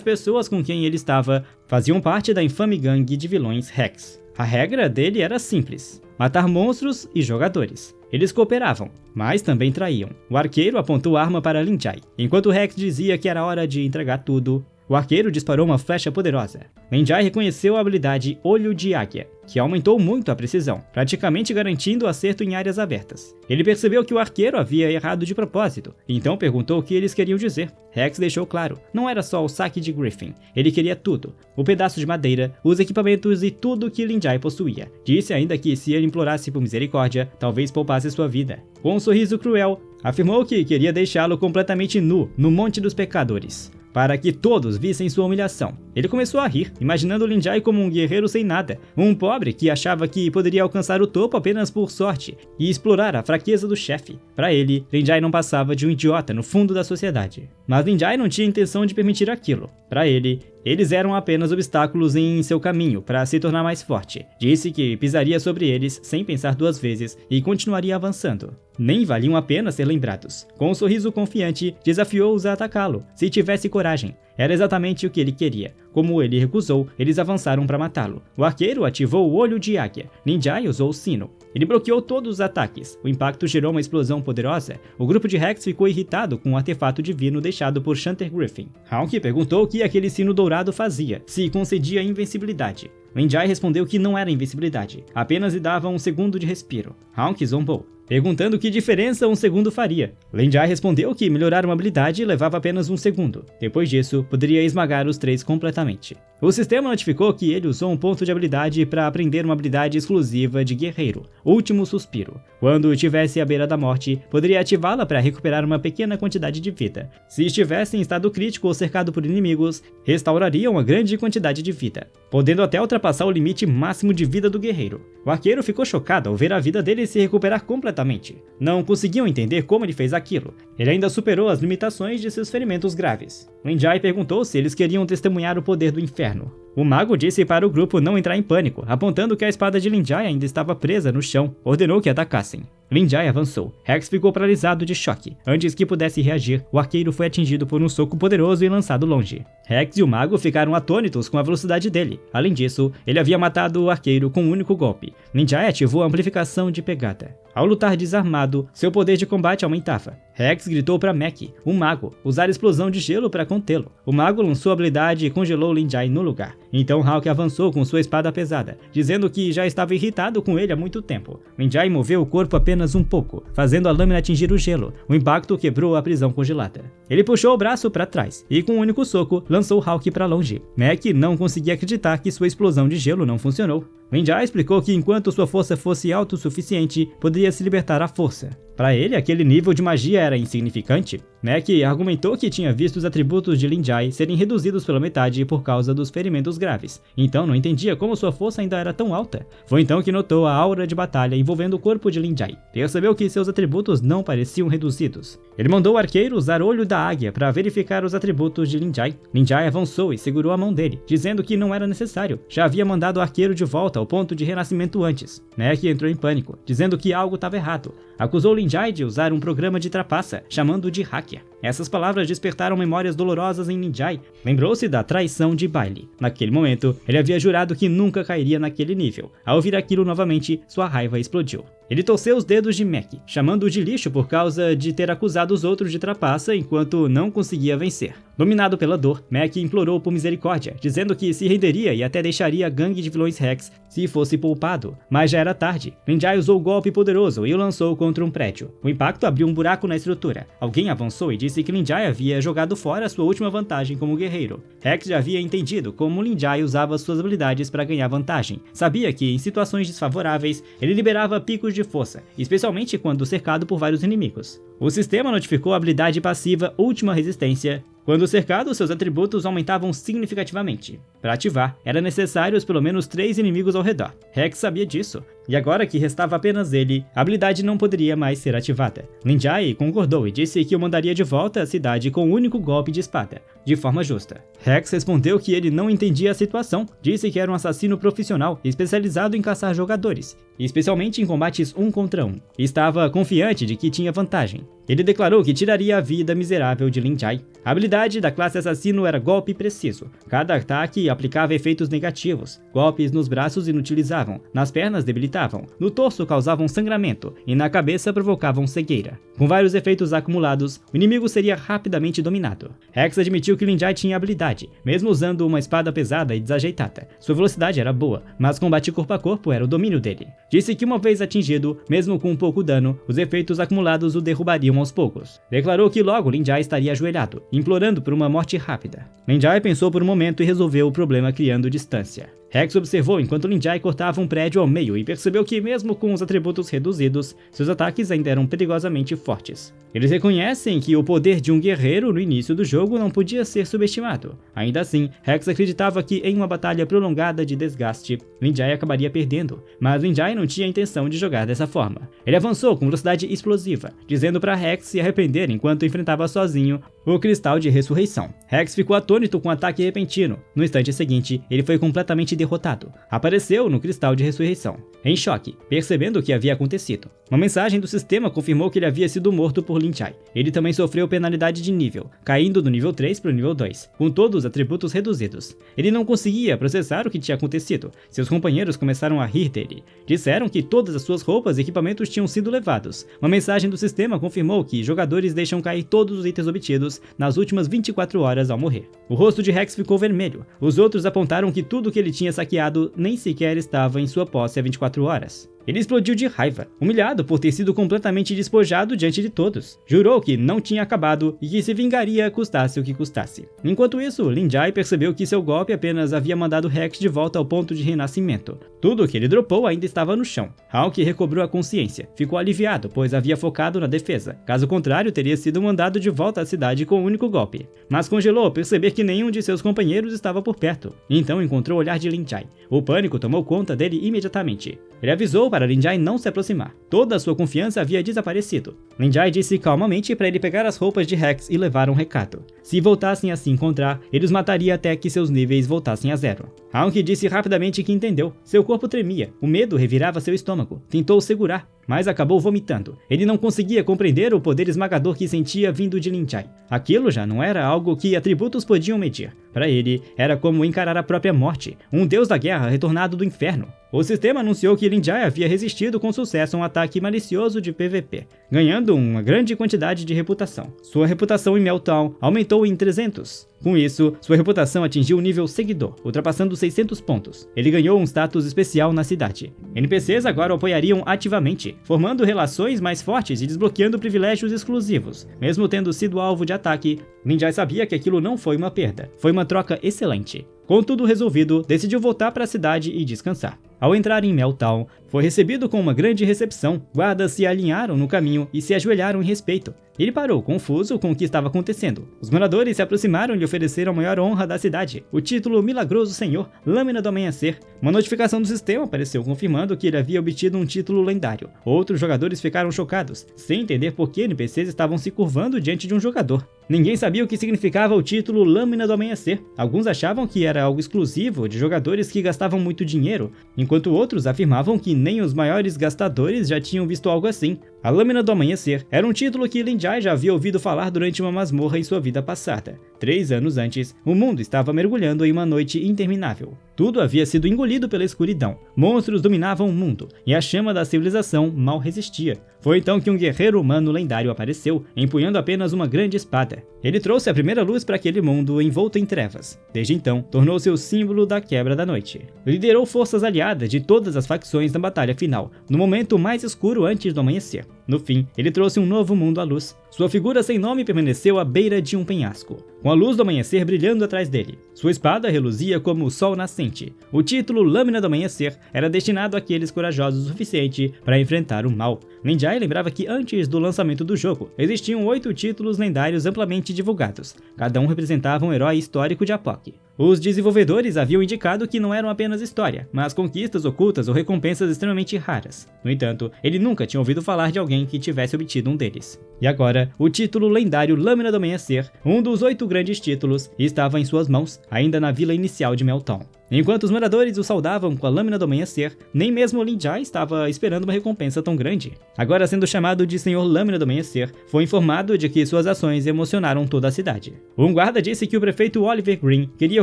pessoas com quem ele estava faziam parte da infame gangue de vilões Rex. A regra dele era simples: matar monstros e jogadores. Eles cooperavam, mas também traíam. O arqueiro apontou a arma para Lin Jai. Enquanto Rex dizia que era hora de entregar tudo, o arqueiro disparou uma flecha poderosa. Lin Jai reconheceu a habilidade Olho de Águia, que aumentou muito a precisão, praticamente garantindo o acerto em áreas abertas. Ele percebeu que o arqueiro havia errado de propósito, então perguntou o que eles queriam dizer. Rex deixou claro, não era só o saque de Griffin, ele queria tudo: o pedaço de madeira, os equipamentos e tudo que Lin Jai possuía. Disse ainda que se ele implorasse por misericórdia, talvez poupasse sua vida. Com um sorriso cruel, afirmou que queria deixá-lo completamente nu no Monte dos Pecadores, para que todos vissem sua humilhação. Ele começou a rir, imaginando Lin Jai como um guerreiro sem nada, um pobre que achava que poderia alcançar o topo apenas por sorte e explorar a fraqueza do chefe. Para ele, Lin Jai não passava de um idiota no fundo da sociedade. Mas Lin Jai não tinha intenção de permitir aquilo. Para ele, eles eram apenas obstáculos em seu caminho para se tornar mais forte. Disse que pisaria sobre eles sem pensar 2 vezes e continuaria avançando. Nem valiam a pena ser lembrados. Com um sorriso confiante, desafiou-os a atacá-lo, se tivesse coragem. Era exatamente o que ele queria. Como ele recusou, eles avançaram para matá-lo. O arqueiro ativou o olho de águia. Ninjai usou o sino. Ele bloqueou todos os ataques. O impacto gerou uma explosão poderosa. O grupo de Rex ficou irritado com o artefato divino deixado por Shanter Griffin. Hawk perguntou o que aquele sino dourado fazia, se concedia invencibilidade. Ninjai respondeu que não era invencibilidade, apenas lhe dava um segundo de respiro. Hawk zombou, perguntando que diferença um segundo faria. Ninjai respondeu que melhorar uma habilidade levava apenas um segundo. Depois disso, poderia esmagar os 3 completamente. O sistema notificou que ele usou um ponto de habilidade para aprender uma habilidade exclusiva de guerreiro, Último Suspiro. Quando estivesse à beira da morte, poderia ativá-la para recuperar uma pequena quantidade de vida. Se estivesse em estado crítico ou cercado por inimigos, restauraria uma grande quantidade de vida, podendo até ultrapassar o limite máximo de vida do guerreiro. O arqueiro ficou chocado ao ver a vida dele se recuperar completamente. Não conseguiam entender como ele fez aquilo. Ele ainda superou as limitações de seus ferimentos graves. Ninjai perguntou se eles queriam testemunhar o poder do inferno. O mago disse para o grupo não entrar em pânico, apontando que a espada de Ninjai ainda estava presa no chão. Ordenou que atacassem. Ninjai avançou. Rex ficou paralisado de choque. Antes que pudesse reagir, o arqueiro foi atingido por um soco poderoso e lançado longe. Rex e o mago ficaram atônitos com a velocidade dele. Além disso, ele havia matado o arqueiro com um único golpe. Ninjai ativou a amplificação de pegada. Ao lutar desarmado, seu poder de combate aumentava. Rex gritou para Mac, o mago, usar explosão de gelo para contê-lo. O mago lançou a habilidade e congelou Ninjai no lugar. Então Hawk avançou com sua espada pesada, dizendo que já estava irritado com ele há muito tempo. Ninjai moveu o corpo apenas um pouco, fazendo a lâmina atingir o gelo. O impacto quebrou a prisão congelada. Ele puxou o braço para trás e com um único soco lançou Hawk para longe. Mac não conseguia acreditar que sua explosão de gelo não funcionou. Ninjai explicou que enquanto sua força fosse autossuficiente, poderia se libertar à força. Para ele, aquele nível de magia era insignificante. Mac argumentou que tinha visto os atributos de Ninjai serem reduzidos pela metade por causa dos ferimentos graves, então não entendia como sua força ainda era tão alta. Foi então que notou a aura de batalha envolvendo o corpo de Ninjai. Percebeu que seus atributos não pareciam reduzidos. Ele mandou o arqueiro usar olho da águia para verificar os atributos de Ninjai. Ninjai avançou e segurou a mão dele, dizendo que não era necessário. Já havia mandado o arqueiro de volta ao ponto de renascimento antes. Mac entrou em pânico, dizendo que algo estava errado. Acusou Ninjai de usar um programa de trapaça, chamando de hacker. Essas palavras despertaram memórias dolorosas em Ninjai. Lembrou-se da traição de Bailey. Naquele momento, ele havia jurado que nunca cairia naquele nível. Ao ouvir aquilo novamente, sua raiva explodiu. Ele torceu os dedos de Mac, chamando-o de lixo por causa de ter acusado os outros de trapaça enquanto não conseguia vencer. Dominado pela dor, Mac implorou por misericórdia, dizendo que se renderia e até deixaria a gangue de vilões Rex se fosse poupado. Mas já era tarde. Ninjai usou o golpe poderoso e o lançou contra um prédio. O impacto abriu um buraco na estrutura. Alguém avançou e disse que Ninjai havia jogado fora sua última vantagem como guerreiro. Rex já havia entendido como Ninjai usava suas habilidades para ganhar vantagem. Sabia que, em situações desfavoráveis, ele liberava picos de força, especialmente quando cercado por vários inimigos. O sistema notificou a habilidade passiva Última Resistência. Quando cercado, seus atributos aumentavam significativamente. Para ativar, era necessários pelo menos 3 inimigos ao redor. Rex sabia disso, e agora que restava apenas ele, a habilidade não poderia mais ser ativada. Ninjai concordou e disse que o mandaria de volta à cidade com um único golpe de espada, de forma justa. Rex respondeu que ele não entendia a situação, disse que era um assassino profissional especializado em caçar jogadores, especialmente em combates 1 contra 1, e estava confiante de que tinha vantagem. Ele declarou que tiraria a vida miserável de Ninjai. A habilidade da classe assassino era golpe preciso. Cada ataque aplicava efeitos negativos. Golpes nos braços inutilizavam, nas pernas debilitavam, no torso causavam sangramento e na cabeça provocavam cegueira. Com vários efeitos acumulados, o inimigo seria rapidamente dominado. Rex admitiu que Ninjai tinha habilidade, mesmo usando uma espada pesada e desajeitada. Sua velocidade era boa, mas combate corpo a corpo era o domínio dele. Disse que uma vez atingido, mesmo com pouco dano, os efeitos acumulados o derrubariam aos poucos. Declarou que logo Ninjai estaria ajoelhado, implorando por uma morte rápida. Ninjai pensou por um momento e resolveu o problema criando distância. Rex observou enquanto Ninjai cortava um prédio ao meio e percebeu que mesmo com os atributos reduzidos, seus ataques ainda eram perigosamente fortes. Eles reconhecem que o poder de um guerreiro no início do jogo não podia ser subestimado. Ainda assim, Rex acreditava que em uma batalha prolongada de desgaste, Ninjai acabaria perdendo, mas Ninjai não tinha intenção de jogar dessa forma. Ele avançou com velocidade explosiva, dizendo para Rex se arrepender enquanto enfrentava sozinho o Cristal de Ressurreição. Rex ficou atônito com o ataque repentino. No instante seguinte, ele foi completamente derrotado, apareceu no Cristal de Ressurreição. Em choque, percebendo o que havia acontecido, uma mensagem do sistema confirmou que ele havia sido morto por Lin Jai. Ele também sofreu penalidade de nível, caindo do nível 3 para o nível 2, com todos os atributos reduzidos. Ele não conseguia processar o que tinha acontecido. Seus companheiros começaram a rir dele. Disseram que todas as suas roupas e equipamentos tinham sido levados. Uma mensagem do sistema confirmou que jogadores deixam cair todos os itens obtidos nas últimas 24 horas ao morrer. O rosto de Rex ficou vermelho. Os outros apontaram que tudo que ele tinha saqueado nem sequer estava em sua posse há 24 horas. Ele explodiu de raiva, humilhado por ter sido completamente despojado diante de todos. Jurou que não tinha acabado e que se vingaria custasse o que custasse. Enquanto isso, Lin Jai percebeu que seu golpe apenas havia mandado Rex de volta ao ponto de renascimento. Tudo o que ele dropou ainda estava no chão. Hawk recobrou a consciência. Ficou aliviado, pois havia focado na defesa. Caso contrário, teria sido mandado de volta à cidade com um único golpe. Mas congelou ao perceber que nenhum de seus companheiros estava por perto. Então encontrou o olhar de Lin Jai. O pânico tomou conta dele imediatamente. Ele avisou para Lin Jai não se aproximar. Toda a sua confiança havia desaparecido. Lin Jai disse calmamente para ele pegar as roupas de Rex e levar um recado. Se voltassem a se encontrar, ele os mataria até que seus níveis voltassem a 0. Hawk disse rapidamente que entendeu. Seu corpo tremia, o medo revirava seu estômago. Tentou segurar, mas acabou vomitando. Ele não conseguia compreender o poder esmagador que sentia vindo de Lin Jai. Aquilo já não era algo que atributos podiam medir. Para ele, era como encarar a própria morte, um deus da guerra retornado do inferno. O sistema anunciou que Lin Jai havia resistido com sucesso a um ataque malicioso de PVP, ganhando uma grande quantidade de reputação. Sua reputação em Meltdown aumentou em 300. Com isso, sua reputação atingiu o nível seguidor, ultrapassando 600 pontos. Ele ganhou um status especial na cidade. NPCs agora o apoiariam ativamente, formando relações mais fortes e desbloqueando privilégios exclusivos. Mesmo tendo sido alvo de ataque, Lin Jai sabia que aquilo não foi uma perda, foi uma troca excelente. Com tudo resolvido, decidiu voltar para a cidade e descansar. Ao entrar em Meltdown, foi recebido com uma grande recepção. Guardas se alinharam no caminho e se ajoelharam em respeito. Ele parou, confuso com o que estava acontecendo. Os moradores se aproximaram e lhe ofereceram a maior honra da cidade, o título Milagroso Senhor, Lâmina do Amanhecer. Uma notificação do sistema apareceu confirmando que ele havia obtido um título lendário. Outros jogadores ficaram chocados, sem entender por que NPCs estavam se curvando diante de um jogador. Ninguém sabia o que significava o título Lâmina do Amanhecer. Alguns achavam que era algo exclusivo de jogadores que gastavam muito dinheiro, enquanto outros afirmavam que nem os maiores gastadores já tinham visto algo assim. A Lâmina do Amanhecer era um título que Lin Jai já havia ouvido falar durante uma masmorra em sua vida passada. 3 anos antes, o mundo estava mergulhando em uma noite interminável. Tudo havia sido engolido pela escuridão. Monstros dominavam o mundo, e a chama da civilização mal resistia. Foi então que um guerreiro humano lendário apareceu, empunhando apenas uma grande espada. Ele trouxe a primeira luz para aquele mundo envolto em trevas. Desde então, tornou-se o símbolo da quebra da noite. Liderou forças aliadas de todas as facções na batalha final, no momento mais escuro antes do amanhecer. No fim, ele trouxe um novo mundo à luz. Sua figura sem nome permaneceu à beira de um penhasco, com a luz do amanhecer brilhando atrás dele. Sua espada reluzia como o sol nascente. O título Lâmina do Amanhecer era destinado àqueles corajosos o suficiente para enfrentar o mal. Lin Jai lembrava que antes do lançamento do jogo, existiam 8 títulos lendários amplamente divulgados. Cada um representava um herói histórico de Apoc. Os desenvolvedores haviam indicado que não eram apenas história, mas conquistas ocultas ou recompensas extremamente raras. No entanto, ele nunca tinha ouvido falar de alguém que tivesse obtido um deles. E agora, o título lendário Lâmina do Amanhecer, um dos 8 grandes títulos, estava em suas mãos, ainda na vila inicial de Meltdown. Enquanto os moradores o saudavam com a Lâmina do Amanhecer, nem mesmo Lin Jai estava esperando uma recompensa tão grande. Agora sendo chamado de Senhor Lâmina do Amanhecer, foi informado de que suas ações emocionaram toda a cidade. Um guarda disse que o prefeito Oliver Green queria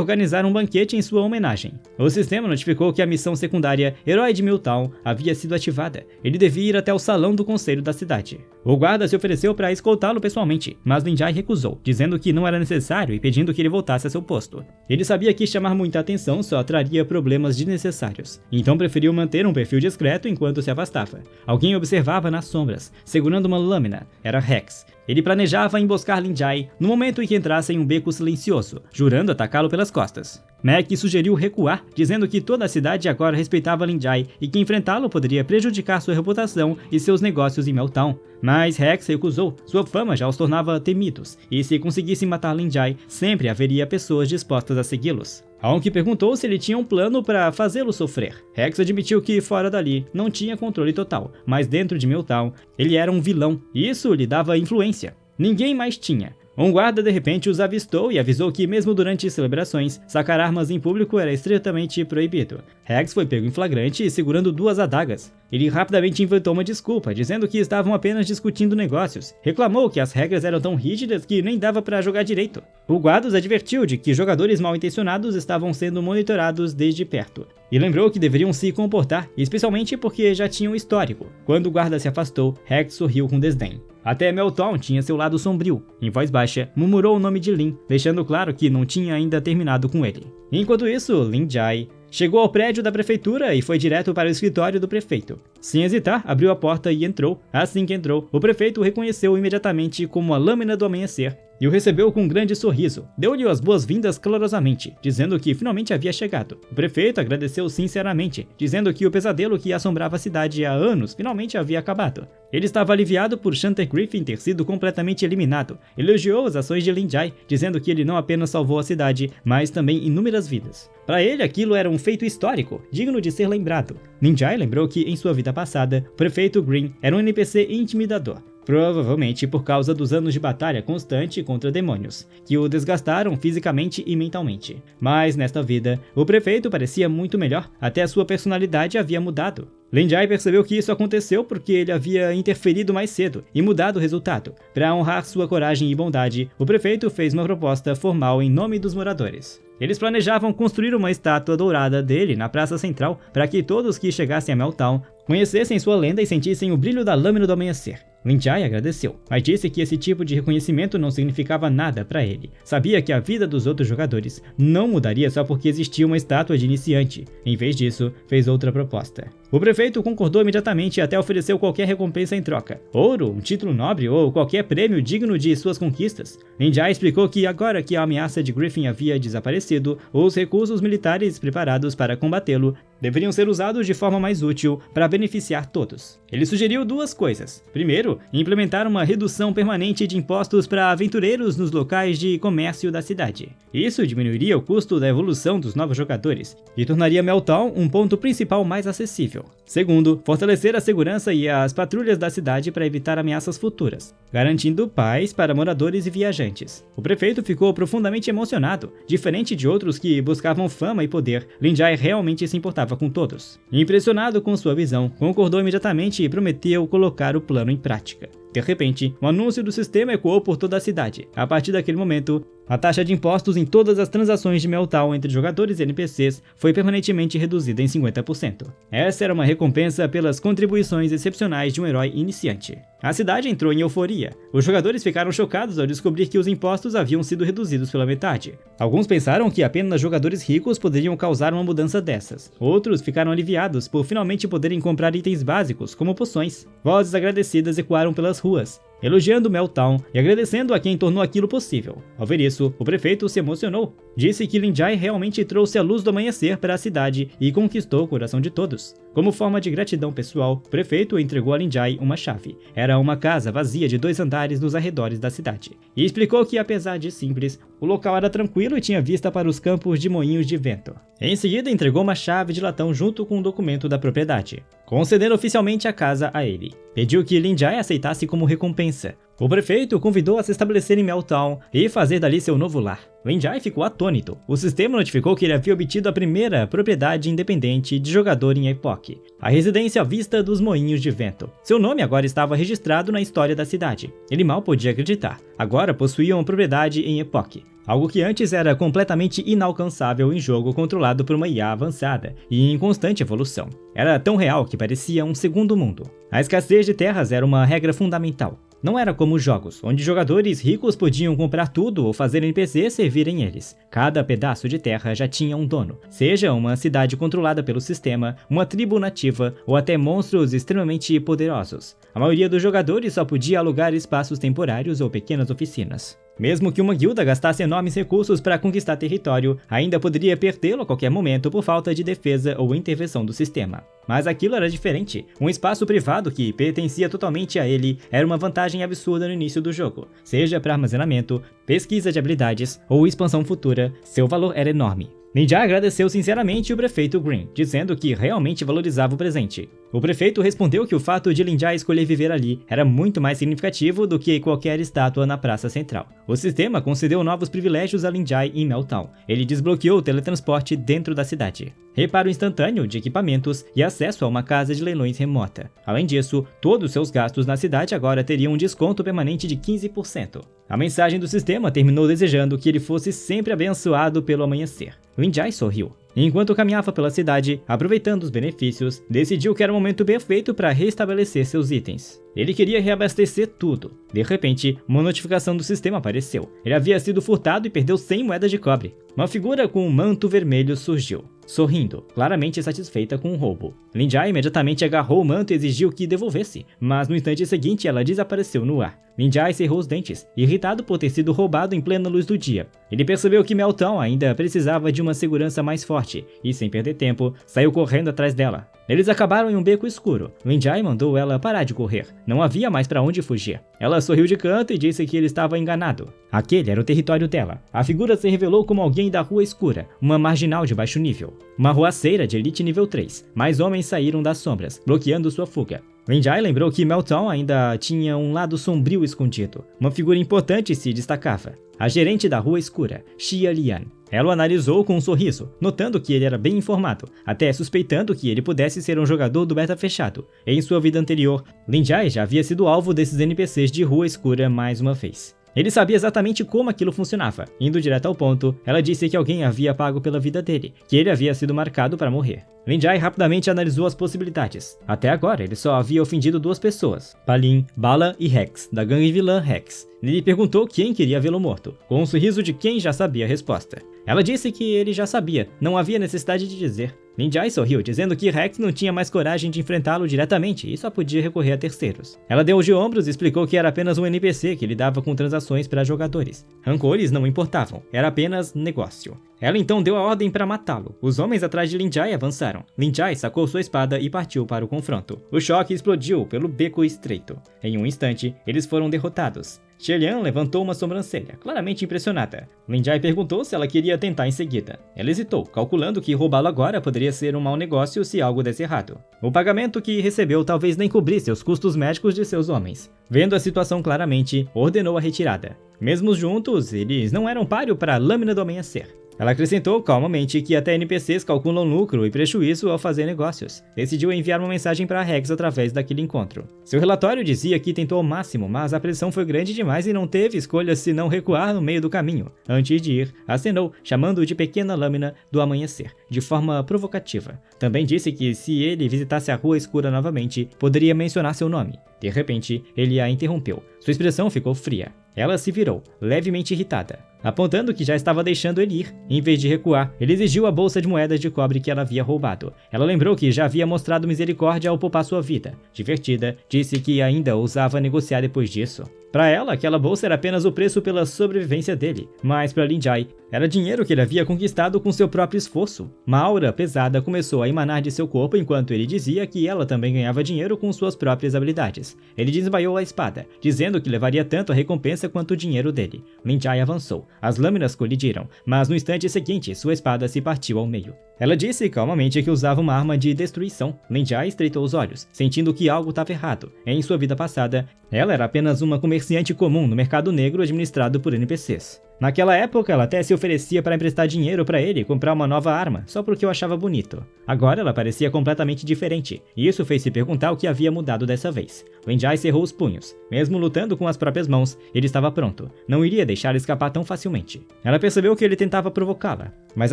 organizar um banquete em sua homenagem. O sistema notificou que a missão secundária Herói de Meltdown havia sido ativada. Ele devia ir até o salão do conselho da cidade. O guarda se ofereceu para escoltá-lo pessoalmente, mas Lin Jai recusou, dizendo que não era necessário e pedindo que ele voltasse a seu posto. Ele sabia que chamar muita atenção só traria problemas desnecessários, então preferiu manter um perfil discreto enquanto se afastava. Alguém observava nas sombras, segurando uma lâmina. Era Rex. Ele planejava emboscar Lin Jai no momento em que entrasse em um beco silencioso, jurando atacá-lo pelas costas. Mac sugeriu recuar, dizendo que toda a cidade agora respeitava Lin Jai e que enfrentá-lo poderia prejudicar sua reputação e seus negócios em Meltdown. Mas Rex recusou, sua fama já os tornava temidos, e se conseguissem matar Lin Jai, sempre haveria pessoas dispostas a segui-los. Hawk perguntou se ele tinha um plano para fazê-lo sofrer. Rex admitiu que fora dali não tinha controle total, mas dentro de Meltdown ele era um vilão e isso lhe dava influência. Ninguém mais tinha. Um guarda de repente os avistou e avisou que mesmo durante celebrações, sacar armas em público era estritamente proibido. Hags foi pego em flagrante segurando 2 adagas. Ele rapidamente inventou uma desculpa, dizendo que estavam apenas discutindo negócios. Reclamou que as regras eram tão rígidas que nem dava para jogar direito. O guarda os advertiu de que jogadores mal intencionados estavam sendo monitorados desde perto. E lembrou que deveriam se comportar, especialmente porque já tinham histórico. Quando o guarda se afastou, Hags sorriu com desdém. Até Meltdown tinha seu lado sombrio. Em voz baixa, murmurou o nome de Lin, deixando claro que não tinha ainda terminado com ele. Enquanto isso, Lin Jai chegou ao prédio da prefeitura e foi direto para o escritório do prefeito. Sem hesitar, abriu a porta e entrou. Assim que entrou, o prefeito o reconheceu imediatamente como a Lâmina do Amanhecer e o recebeu com um grande sorriso. Deu-lhe as boas-vindas calorosamente, dizendo que finalmente havia chegado. O prefeito agradeceu sinceramente, dizendo que o pesadelo que assombrava a cidade há anos finalmente havia acabado. Ele estava aliviado por Shanter Griffin ter sido completamente eliminado. Elogiou as ações de Lin Jai, dizendo que ele não apenas salvou a cidade, mas também inúmeras vidas. Para ele, aquilo era um feito histórico, digno de ser lembrado. Lin Jai lembrou que, em sua vida passada, o prefeito Green era um NPC intimidador. Provavelmente por causa dos anos de batalha constante contra demônios, que o desgastaram fisicamente e mentalmente. Mas nesta vida, o prefeito parecia muito melhor, até a sua personalidade havia mudado. Lin Jai percebeu que isso aconteceu porque ele havia interferido mais cedo e mudado o resultado. Para honrar sua coragem e bondade, o prefeito fez uma proposta formal em nome dos moradores. Eles planejavam construir uma estátua dourada dele na praça central para que todos que chegassem a Meltdown conhecessem sua lenda e sentissem o brilho da Lâmina do Amanhecer. Lin Jai agradeceu, mas disse que esse tipo de reconhecimento não significava nada para ele. Sabia que a vida dos outros jogadores não mudaria só porque existia uma estátua de iniciante. Em vez disso, fez outra proposta. O prefeito concordou imediatamente e até ofereceu qualquer recompensa em troca. Ouro, um título nobre ou qualquer prêmio digno de suas conquistas. Lin Jai explicou que agora que a ameaça de Griffin havia desaparecido, os recursos militares preparados para combatê-lo deveriam ser usados de forma mais útil para beneficiar todos. Ele sugeriu 2 coisas. Primeiro, implementar uma redução permanente de impostos para aventureiros nos locais de comércio da cidade. Isso diminuiria o custo da evolução dos novos jogadores e tornaria Meltdown um ponto principal mais acessível. Segundo, fortalecer a segurança e as patrulhas da cidade para evitar ameaças futuras, garantindo paz para moradores e viajantes. O prefeito ficou profundamente emocionado. Diferente de outros que buscavam fama e poder, Lin Jai realmente se importava com todos. Impressionado com sua visão, concordou imediatamente e prometeu colocar o plano em prática. De repente, um anúncio do sistema ecoou por toda a cidade. A partir daquele momento, a taxa de impostos em todas as transações de Meltdown entre jogadores e NPCs foi permanentemente reduzida em 50%. Essa era uma recompensa pelas contribuições excepcionais de um herói iniciante. A cidade entrou em euforia. Os jogadores ficaram chocados ao descobrir que os impostos haviam sido reduzidos pela metade. Alguns pensaram que apenas jogadores ricos poderiam causar uma mudança dessas. Outros ficaram aliviados por finalmente poderem comprar itens básicos, como poções. Vozes agradecidas ecoaram pelas ruas, elogiando Meltdown e agradecendo a quem tornou aquilo possível. Ao ver isso, o prefeito se emocionou. Disse que Lin Jai realmente trouxe a luz do amanhecer para a cidade e conquistou o coração de todos. Como forma de gratidão pessoal, o prefeito entregou a Lin Jai uma chave. Era uma casa vazia de 2 andares nos arredores da cidade. E explicou que, apesar de simples, o local era tranquilo e tinha vista para os campos de moinhos de vento. Em seguida, entregou uma chave de latão junto com um documento da propriedade, concedendo oficialmente a casa a ele. Pediu que Lin Jai aceitasse como recompensa. O prefeito o convidou a se estabelecer em Meltdown e fazer dali seu novo lar. Lin Jai ficou atônito. O sistema notificou que ele havia obtido a primeira propriedade independente de jogador em Epoch, a residência à vista dos moinhos de vento. Seu nome agora estava registrado na história da cidade. Ele mal podia acreditar. Agora possuía uma propriedade em Epoch, algo que antes era completamente inalcançável em jogo controlado por uma IA avançada e em constante evolução. Era tão real que parecia um segundo mundo. A escassez de terras era uma regra fundamental. Não era como os jogos, onde jogadores ricos podiam comprar tudo ou fazer NPCs servirem eles. Cada pedaço de terra já tinha um dono, seja uma cidade controlada pelo sistema, uma tribo nativa ou até monstros extremamente poderosos. A maioria dos jogadores só podia alugar espaços temporários ou pequenas oficinas. Mesmo que uma guilda gastasse enormes recursos para conquistar território, ainda poderia perdê-lo a qualquer momento por falta de defesa ou intervenção do sistema. Mas aquilo era diferente. Um espaço privado que pertencia totalmente a ele era uma vantagem absurda no início do jogo. Seja para armazenamento, pesquisa de habilidades ou expansão futura, seu valor era enorme. Lin Jai agradeceu sinceramente o prefeito Green, dizendo que realmente valorizava o presente. O prefeito respondeu que o fato de Lin Jai escolher viver ali era muito mais significativo do que qualquer estátua na praça central. O sistema concedeu novos privilégios a Lin Jai em Meltdown. Ele desbloqueou o teletransporte dentro da cidade, reparo instantâneo de equipamentos e acesso a uma casa de leilões remota. Além disso, todos seus gastos na cidade agora teriam um desconto permanente de 15%. A mensagem do sistema terminou desejando que ele fosse sempre abençoado pelo amanhecer. Lin Jai sorriu. Enquanto caminhava pela cidade, aproveitando os benefícios, decidiu que era o momento perfeito para restabelecer seus itens. Ele queria reabastecer tudo. De repente, uma notificação do sistema apareceu. Ele havia sido furtado e perdeu 100 moedas de cobre. Uma figura com um manto vermelho surgiu, sorrindo, claramente satisfeita com o roubo. Lin Jai imediatamente agarrou o manto e exigiu que devolvesse, mas no instante seguinte ela desapareceu no ar. Lin Jai cerrou os dentes, irritado por ter sido roubado em plena luz do dia. Ele percebeu que Meltdown ainda precisava de uma segurança mais forte, e sem perder tempo, saiu correndo atrás dela. Eles acabaram em um beco escuro. Lin Jai mandou ela parar de correr. Não havia mais para onde fugir. Ela sorriu de canto e disse que ele estava enganado. Aquele era o território dela. A figura se revelou como alguém da Rua Escura, uma marginal de baixo nível. Uma ruaceira de elite nível 3. Mais homens saíram das sombras, bloqueando sua fuga. Lin Jai lembrou que Meltdown ainda tinha um lado sombrio escondido. Uma figura importante se destacava. A gerente da Rua Escura, Xia Lian. Ela o analisou com um sorriso, notando que ele era bem informado, até suspeitando que ele pudesse ser um jogador do beta fechado. Em sua vida anterior, Lin Jai já havia sido alvo desses NPCs de Rua Escura mais uma vez. Ele sabia exatamente como aquilo funcionava. Indo direto ao ponto, ela disse que alguém havia pago pela vida dele, que ele havia sido marcado para morrer. Lin Jai rapidamente analisou as possibilidades. Até agora, ele só havia ofendido 2 pessoas, Palin, Bala e Rex, da gangue vilã Rex. Ele perguntou quem queria vê-lo morto, com um sorriso de quem já sabia a resposta. Ela disse que ele já sabia, não havia necessidade de dizer. Lin Jai sorriu, dizendo que Rex não tinha mais coragem de enfrentá-lo diretamente e só podia recorrer a terceiros. Ela deu de ombros e explicou que era apenas um NPC que lidava com transações para jogadores. Rancores não importavam, era apenas negócio. Ela então deu a ordem para matá-lo. Os homens atrás de Lin Jai avançaram. Lin Jai sacou sua espada e partiu para o confronto. O choque explodiu pelo beco estreito. Em um instante, eles foram derrotados. Xia Lian levantou uma sobrancelha, claramente impressionada. Lin Jai perguntou se ela queria tentar em seguida. Ela hesitou, calculando que roubá-lo agora poderia ser um mau negócio se algo desse errado. O pagamento que recebeu talvez nem cobrisse os custos médicos de seus homens. Vendo a situação claramente, ordenou a retirada. Mesmo juntos, eles não eram páreo para a Lâmina do Amanhecer. Ela acrescentou calmamente que até NPCs calculam lucro e prejuízo ao fazer negócios. Decidiu enviar uma mensagem para Rex através daquele encontro. Seu relatório dizia que tentou ao máximo, mas a pressão foi grande demais e não teve escolha senão recuar no meio do caminho. Antes de ir, acenou, chamando-o de Pequena Lâmina do Amanhecer, de forma provocativa. Também disse que se ele visitasse a Rua Escura novamente, poderia mencionar seu nome. De repente, ele a interrompeu. Sua expressão ficou fria. Ela se virou, levemente irritada, apontando que já estava deixando ele ir. Em vez de recuar, ele exigiu a bolsa de moedas de cobre que ela havia roubado. Ela lembrou que já havia mostrado misericórdia ao poupar sua vida. Divertida, disse que ainda ousava negociar depois disso. Para ela, aquela bolsa era apenas o preço pela sobrevivência dele, mas para Lin Jai, era dinheiro que ele havia conquistado com seu próprio esforço. Uma aura pesada começou a emanar de seu corpo enquanto ele dizia que ela também ganhava dinheiro com suas próprias habilidades. Ele desembaiou a espada, dizendo que levaria tanto a recompensa quanto o dinheiro dele. Lin Jai avançou. As lâminas colidiram, mas no instante seguinte, sua espada se partiu ao meio. Ela disse calmamente que usava uma arma de destruição. Lin Jai estreitou os olhos, sentindo que algo estava errado. Em sua vida passada, ela era apenas uma comerciante comum no mercado negro administrado por NPCs. Naquela época, ela até se oferecia para emprestar dinheiro para ele e comprar uma nova arma, só porque o achava bonito. Agora ela parecia completamente diferente, e isso fez se perguntar o que havia mudado dessa vez. Lin Jai cerrou os punhos. Mesmo lutando com as próprias mãos, ele estava pronto. Não iria deixá-la escapar tão facilmente. Ela percebeu que ele tentava provocá-la, mas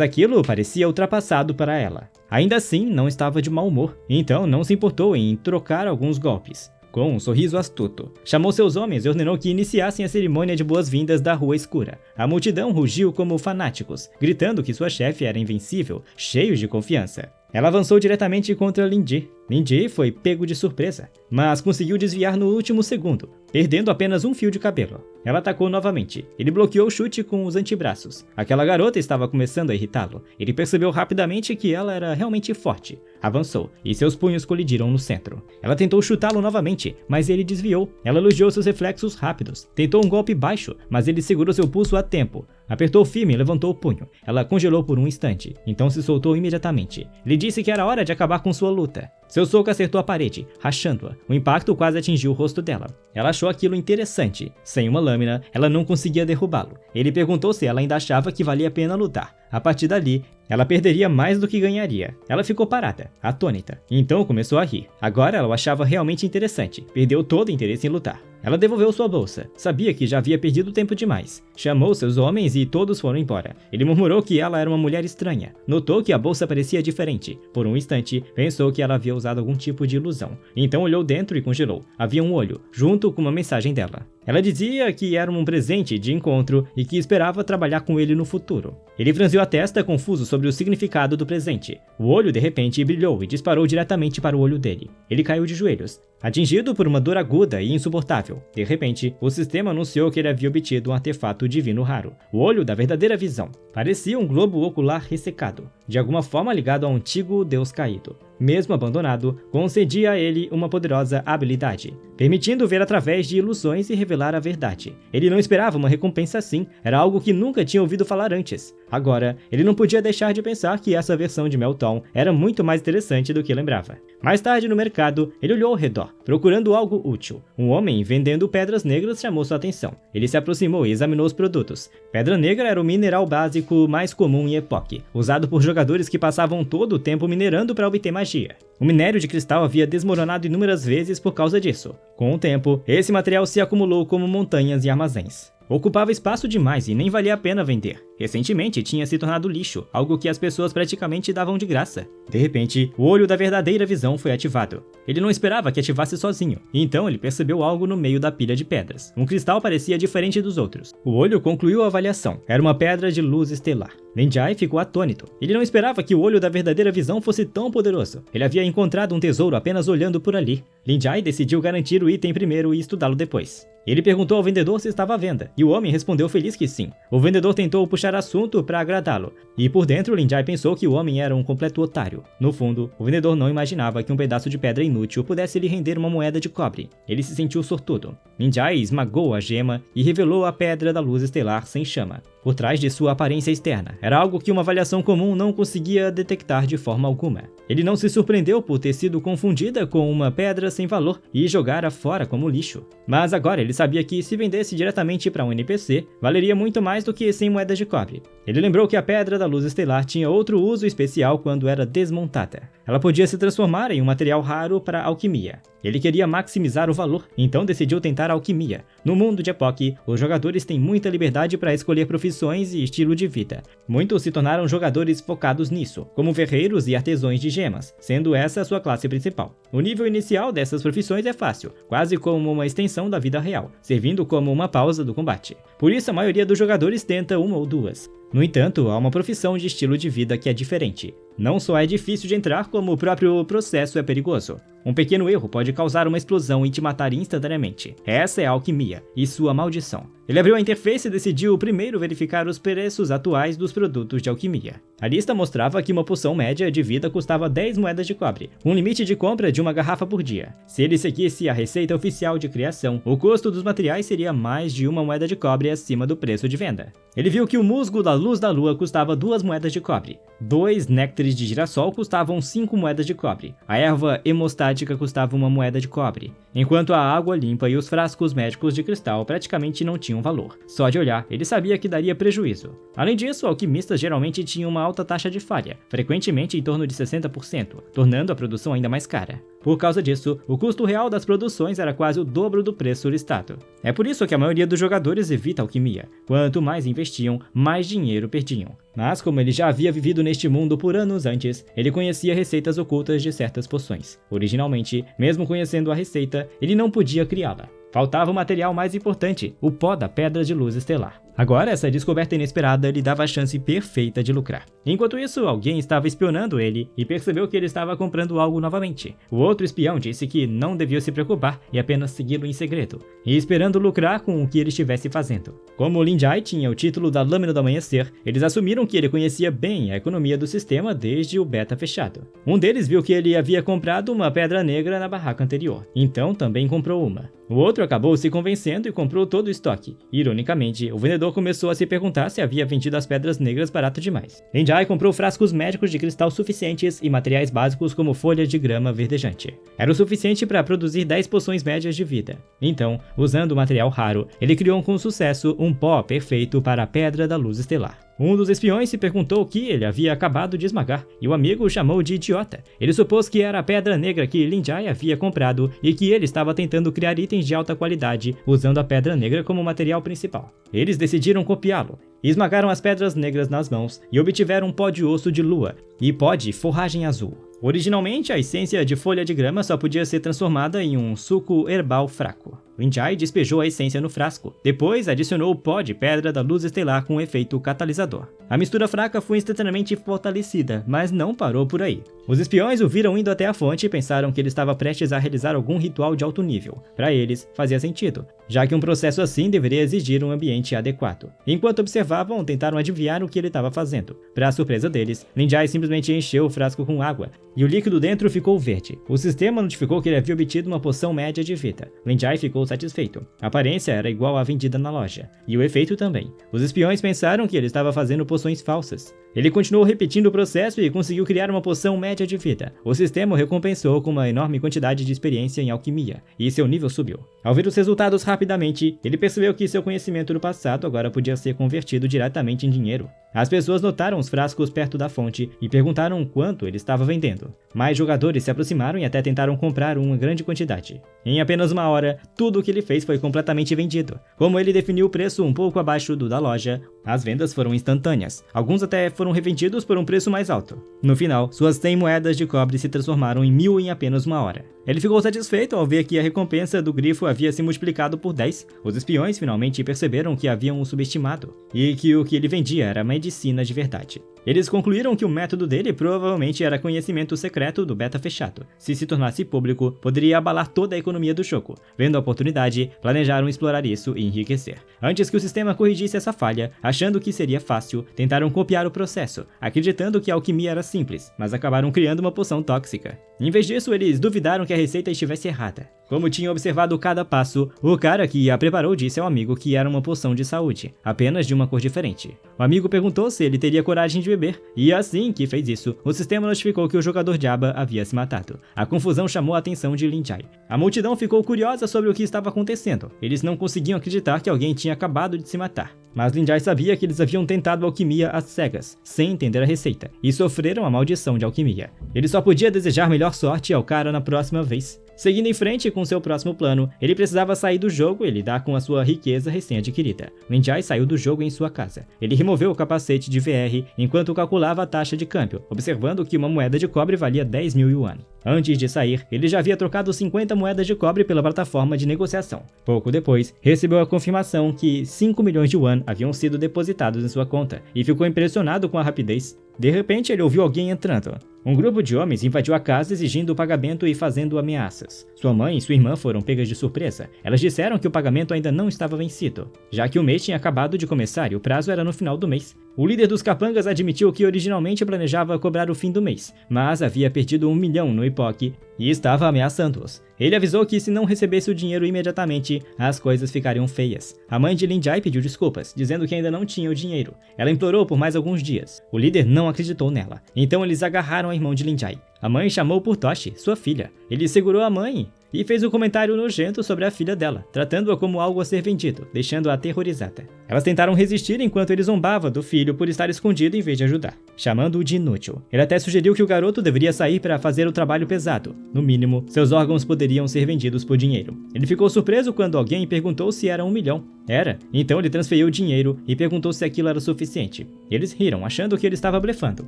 aquilo parecia ultrapassado para ela. Ainda assim, não estava de mau humor, então não se importou em trocar alguns golpes. Com um sorriso astuto, chamou seus homens e ordenou que iniciassem a cerimônia de boas-vindas da Rua Escura. A multidão rugiu como fanáticos, gritando que sua chefe era invencível, cheio de confiança. Ela avançou diretamente contra Lin Ji. Ninji foi pego de surpresa, mas conseguiu desviar no último segundo, perdendo apenas um fio de cabelo. Ela atacou novamente. Ele bloqueou o chute com os antebraços. Aquela garota estava começando a irritá-lo. Ele percebeu rapidamente que ela era realmente forte. Avançou, e seus punhos colidiram no centro. Ela tentou chutá-lo novamente, mas ele desviou. Ela elogiou seus reflexos rápidos. Tentou um golpe baixo, mas ele segurou seu pulso a tempo. Apertou firme e levantou o punho. Ela congelou por um instante, então se soltou imediatamente. Ele disse que era hora de acabar com sua luta. Seu soco acertou a parede, rachando-a. O impacto quase atingiu o rosto dela. Ela achou aquilo interessante. Sem uma lâmina, ela não conseguia derrubá-lo. Ele perguntou se ela ainda achava que valia a pena lutar. A partir dali, ela perderia mais do que ganharia. Ela ficou parada, atônita. Então começou a rir. Agora ela o achava realmente interessante. Perdeu todo o interesse em lutar. Ela devolveu sua bolsa. Sabia que já havia perdido tempo demais. Chamou seus homens e todos foram embora. Ele murmurou que ela era uma mulher estranha. Notou que a bolsa parecia diferente. Por um instante, pensou que ela havia usado algum tipo de ilusão. Então olhou dentro e congelou. Havia um olho, junto com uma mensagem dela. Ela dizia que era um presente de encontro e que esperava trabalhar com ele no futuro. Ele franziu a testa, confuso sobre o significado do presente. O olho de repente brilhou e disparou diretamente para o olho dele. Ele caiu de joelhos, atingido por uma dor aguda e insuportável. De repente, o sistema anunciou que ele havia obtido um artefato divino raro, o olho da verdadeira visão. Parecia um globo ocular ressecado, de alguma forma ligado a um antigo deus caído. Mesmo abandonado, concedia a ele uma poderosa habilidade, permitindo ver através de ilusões e revelar a verdade. Ele não esperava uma recompensa assim, era algo que nunca tinha ouvido falar antes. Agora, ele não podia deixar de pensar que essa versão de Melton era muito mais interessante do que lembrava. Mais tarde no mercado, ele olhou ao redor, procurando algo útil. Um homem vendendo pedras negras chamou sua atenção. Ele se aproximou e examinou os produtos. Pedra negra era o mineral básico mais comum em Epoch, usado por jogadores que passavam todo o tempo minerando para obter magia. O minério de cristal havia desmoronado inúmeras vezes por causa disso. Com o tempo, esse material se acumulou como montanhas e armazéns. Ocupava espaço demais e nem valia a pena vender. Recentemente tinha se tornado lixo, algo que as pessoas praticamente davam de graça. De repente, o olho da verdadeira visão foi ativado. Ele não esperava que ativasse sozinho, e então ele percebeu algo no meio da pilha de pedras. Um cristal parecia diferente dos outros. O olho concluiu a avaliação. Era uma pedra de luz estelar. Ninjai ficou atônito. Ele não esperava que o olho da verdadeira visão fosse tão poderoso. Ele havia encontrado um tesouro apenas olhando por ali. Ninjai decidiu garantir o item primeiro e estudá-lo depois. Ele perguntou ao vendedor se estava à venda, e o homem respondeu feliz que sim. O vendedor tentou puxar assunto para agradá-lo, e por dentro Ninjai pensou que o homem era um completo otário. No fundo, o vendedor não imaginava que um pedaço de pedra inútil pudesse lhe render uma moeda de cobre. Ele se sentiu sortudo. Ninjai esmagou a gema e revelou a pedra da luz estelar sem chama. Por trás de sua aparência externa, era algo que uma avaliação comum não conseguia detectar de forma alguma. Ele não se surpreendeu por ter sido confundida com uma pedra sem valor e jogara fora como lixo. Mas agora ele sabia que se vendesse diretamente para um NPC, valeria muito mais do que 100 moedas de cobre. Ele lembrou que a pedra da luz estelar tinha outro uso especial quando era desmontada. Ela podia se transformar em um material raro para alquimia. Ele queria maximizar o valor, então decidiu tentar a alquimia. No mundo de Epoch, os jogadores têm muita liberdade para escolher profissões e estilo de vida. Muitos se tornaram jogadores focados nisso, como ferreiros e artesãos de gemas, sendo essa a sua classe principal. O nível inicial dessas profissões é fácil, quase como uma extensão da vida real, servindo como uma pausa do combate. Por isso a maioria dos jogadores tenta uma ou duas. No entanto, há uma profissão de estilo de vida que é diferente. Não só é difícil de entrar, como o próprio processo é perigoso. Um pequeno erro pode causar uma explosão e te matar instantaneamente. Essa é a alquimia e sua maldição. Ele abriu a interface e decidiu primeiro verificar os preços atuais dos produtos de alquimia. A lista mostrava que uma poção média de vida custava 10 moedas de cobre, um limite de compra de uma garrafa por dia. Se ele seguisse a receita oficial de criação, o custo dos materiais seria mais de uma moeda de cobre acima do preço de venda. Ele viu que o musgo da luz da lua custava 2 moedas de cobre. 2 néctares de girassol custavam 5 moedas de cobre. A erva hemostática custava 1 moeda de cobre. Enquanto a água limpa e os frascos médicos de cristal praticamente não tinham valor. Só de olhar, ele sabia que daria prejuízo. Além disso, alquimistas geralmente tinham uma alta taxa de falha, frequentemente em torno de 60%, tornando a produção ainda mais cara. Por causa disso, o custo real das produções era quase o dobro do preço listado. É por isso que a maioria dos jogadores evita a alquimia. Quanto mais investiam, mais dinheiro perdiam. Mas como ele já havia vivido neste mundo por anos antes, ele conhecia receitas ocultas de certas poções. Originalmente, mesmo conhecendo a receita, ele não podia criá-la. Faltava o material mais importante, o pó da pedra de luz estelar. Agora, essa descoberta inesperada lhe dava a chance perfeita de lucrar. Enquanto isso, alguém estava espionando ele e percebeu que ele estava comprando algo novamente. O outro espião disse que não devia se preocupar e apenas segui-lo em segredo, e esperando lucrar com o que ele estivesse fazendo. Como Lin Jai tinha o título da Lâmina do Amanhecer, eles assumiram que ele conhecia bem a economia do sistema desde o beta fechado. Um deles viu que ele havia comprado uma pedra negra na barraca anterior, então também comprou uma. O outro acabou se convencendo e comprou todo o estoque. Ironicamente, o vendedor começou a se perguntar se havia vendido as pedras negras barato demais. Lin Jai comprou frascos médicos de cristal suficientes e materiais básicos como folhas de grama verdejante. Era o suficiente para produzir 10 poções médias de vida. Então, usando o material raro, ele criou com sucesso um pó perfeito para a Pedra da Luz Estelar. Um dos espiões se perguntou o que ele havia acabado de esmagar, e o amigo o chamou de idiota. Ele supôs que era a pedra negra que Lin Jai havia comprado e que ele estava tentando criar itens de alta qualidade usando a pedra negra como material principal. Eles decidiram copiá-lo. Esmagaram as pedras negras nas mãos e obtiveram um pó de osso de lua e pó de forragem azul. Originalmente, a essência de folha de grama só podia ser transformada em um suco herbal fraco. Lin Jai despejou a essência no frasco, depois adicionou o pó de pedra da luz estelar com efeito catalisador. A mistura fraca foi instantaneamente fortalecida, mas não parou por aí. Os espiões o viram indo até a fonte e pensaram que ele estava prestes a realizar algum ritual de alto nível. Para eles, fazia sentido, já que um processo assim deveria exigir um ambiente adequado. Enquanto observavam, tentaram adivinhar o que ele estava fazendo. Para a surpresa deles, Lin Jai simplesmente encheu o frasco com água, e o líquido dentro ficou verde. O sistema notificou que ele havia obtido uma poção média de vida. Lin Jai ficou satisfeito. A aparência era igual à vendida na loja, e o efeito também. Os espiões pensaram que ele estava fazendo poções falsas. Ele continuou repetindo o processo e conseguiu criar uma poção média de vida. O sistema o recompensou com uma enorme quantidade de experiência em alquimia, e seu nível subiu. Ao ver os resultados rapidamente, ele percebeu que seu conhecimento do passado agora podia ser convertido diretamente em dinheiro. As pessoas notaram os frascos perto da fonte e perguntaram quanto ele estava vendendo. Mais jogadores se aproximaram e até tentaram comprar uma grande quantidade. Em apenas uma hora, tudo o que ele fez foi completamente vendido. Como ele definiu o preço um pouco abaixo do da loja, as vendas foram instantâneas. Alguns até foram revendidos por um preço mais alto. No final, suas 100 moedas de cobre se transformaram em 1000 em apenas uma hora. Ele ficou satisfeito ao ver que a recompensa do grifo havia se multiplicado por 10. Os espiões finalmente perceberam que haviam o subestimado, e que o que ele vendia era medicina de verdade. Eles concluíram que o método dele provavelmente era conhecimento secreto do beta fechado. Se tornasse público, poderia abalar toda a economia do jogo. Vendo a oportunidade, planejaram explorar isso e enriquecer. Antes que o sistema corrigisse essa falha, achando que seria fácil, tentaram copiar o processo, acreditando que a alquimia era simples, mas acabaram criando uma poção tóxica. Em vez disso, eles duvidaram que a receita estivesse errada. Como tinham observado cada passo, o cara que a preparou disse ao amigo que era uma poção de saúde, apenas de uma cor diferente. O amigo perguntou se ele teria coragem de beber, e assim que fez isso, o sistema notificou que o jogador Jabba havia se matado. A confusão chamou a atenção de Lin Jai. A multidão ficou curiosa sobre o que estava acontecendo. Eles não conseguiam acreditar que alguém tinha acabado de se matar. Mas Lin Jai sabia que eles haviam tentado alquimia às cegas, sem entender a receita, e sofreram a maldição de alquimia. Ele só podia desejar melhor sorte ao cara na próxima vez. Seguindo em frente com seu próximo plano, ele precisava sair do jogo e lidar com a sua riqueza recém-adquirida. Lin Jai saiu do jogo em sua casa. Ele removeu o capacete de VR enquanto calculava a taxa de câmbio, observando que uma moeda de cobre valia 10.000 yuan. Antes de sair, ele já havia trocado 50 moedas de cobre pela plataforma de negociação. Pouco depois, recebeu a confirmação que 5 milhões de yuan haviam sido depositados em sua conta, e ficou impressionado com a rapidez. De repente, ele ouviu alguém entrando. Um grupo de homens invadiu a casa exigindo o pagamento e fazendo ameaças. Sua mãe e sua irmã foram pegas de surpresa. Elas disseram que o pagamento ainda não estava vencido, já que o mês tinha acabado de começar e o prazo era no final do mês. O líder dos capangas admitiu que originalmente planejava cobrar o fim do mês, mas havia perdido 1 milhão no Epoch e estava ameaçando-os. Ele avisou que se não recebesse o dinheiro imediatamente, as coisas ficariam feias. A mãe de Lin Jai pediu desculpas, dizendo que ainda não tinha o dinheiro. Ela implorou por mais alguns dias. O líder não acreditou nela. Então eles agarraram a irmã de Lin Jai. A mãe chamou por Toshi, sua filha. Ele segurou a mãe e fez um comentário nojento sobre a filha dela, tratando-a como algo a ser vendido, deixando-a aterrorizada. Elas tentaram resistir enquanto ele zombava do filho por estar escondido em vez de ajudar, chamando-o de inútil. Ele até sugeriu que o garoto deveria sair para fazer o trabalho pesado. No mínimo, seus órgãos poderiam ser vendidos por dinheiro. Ele ficou surpreso quando alguém perguntou se era 1 milhão. Era. Então ele transferiu o dinheiro e perguntou se aquilo era suficiente. Eles riram, achando que ele estava blefando,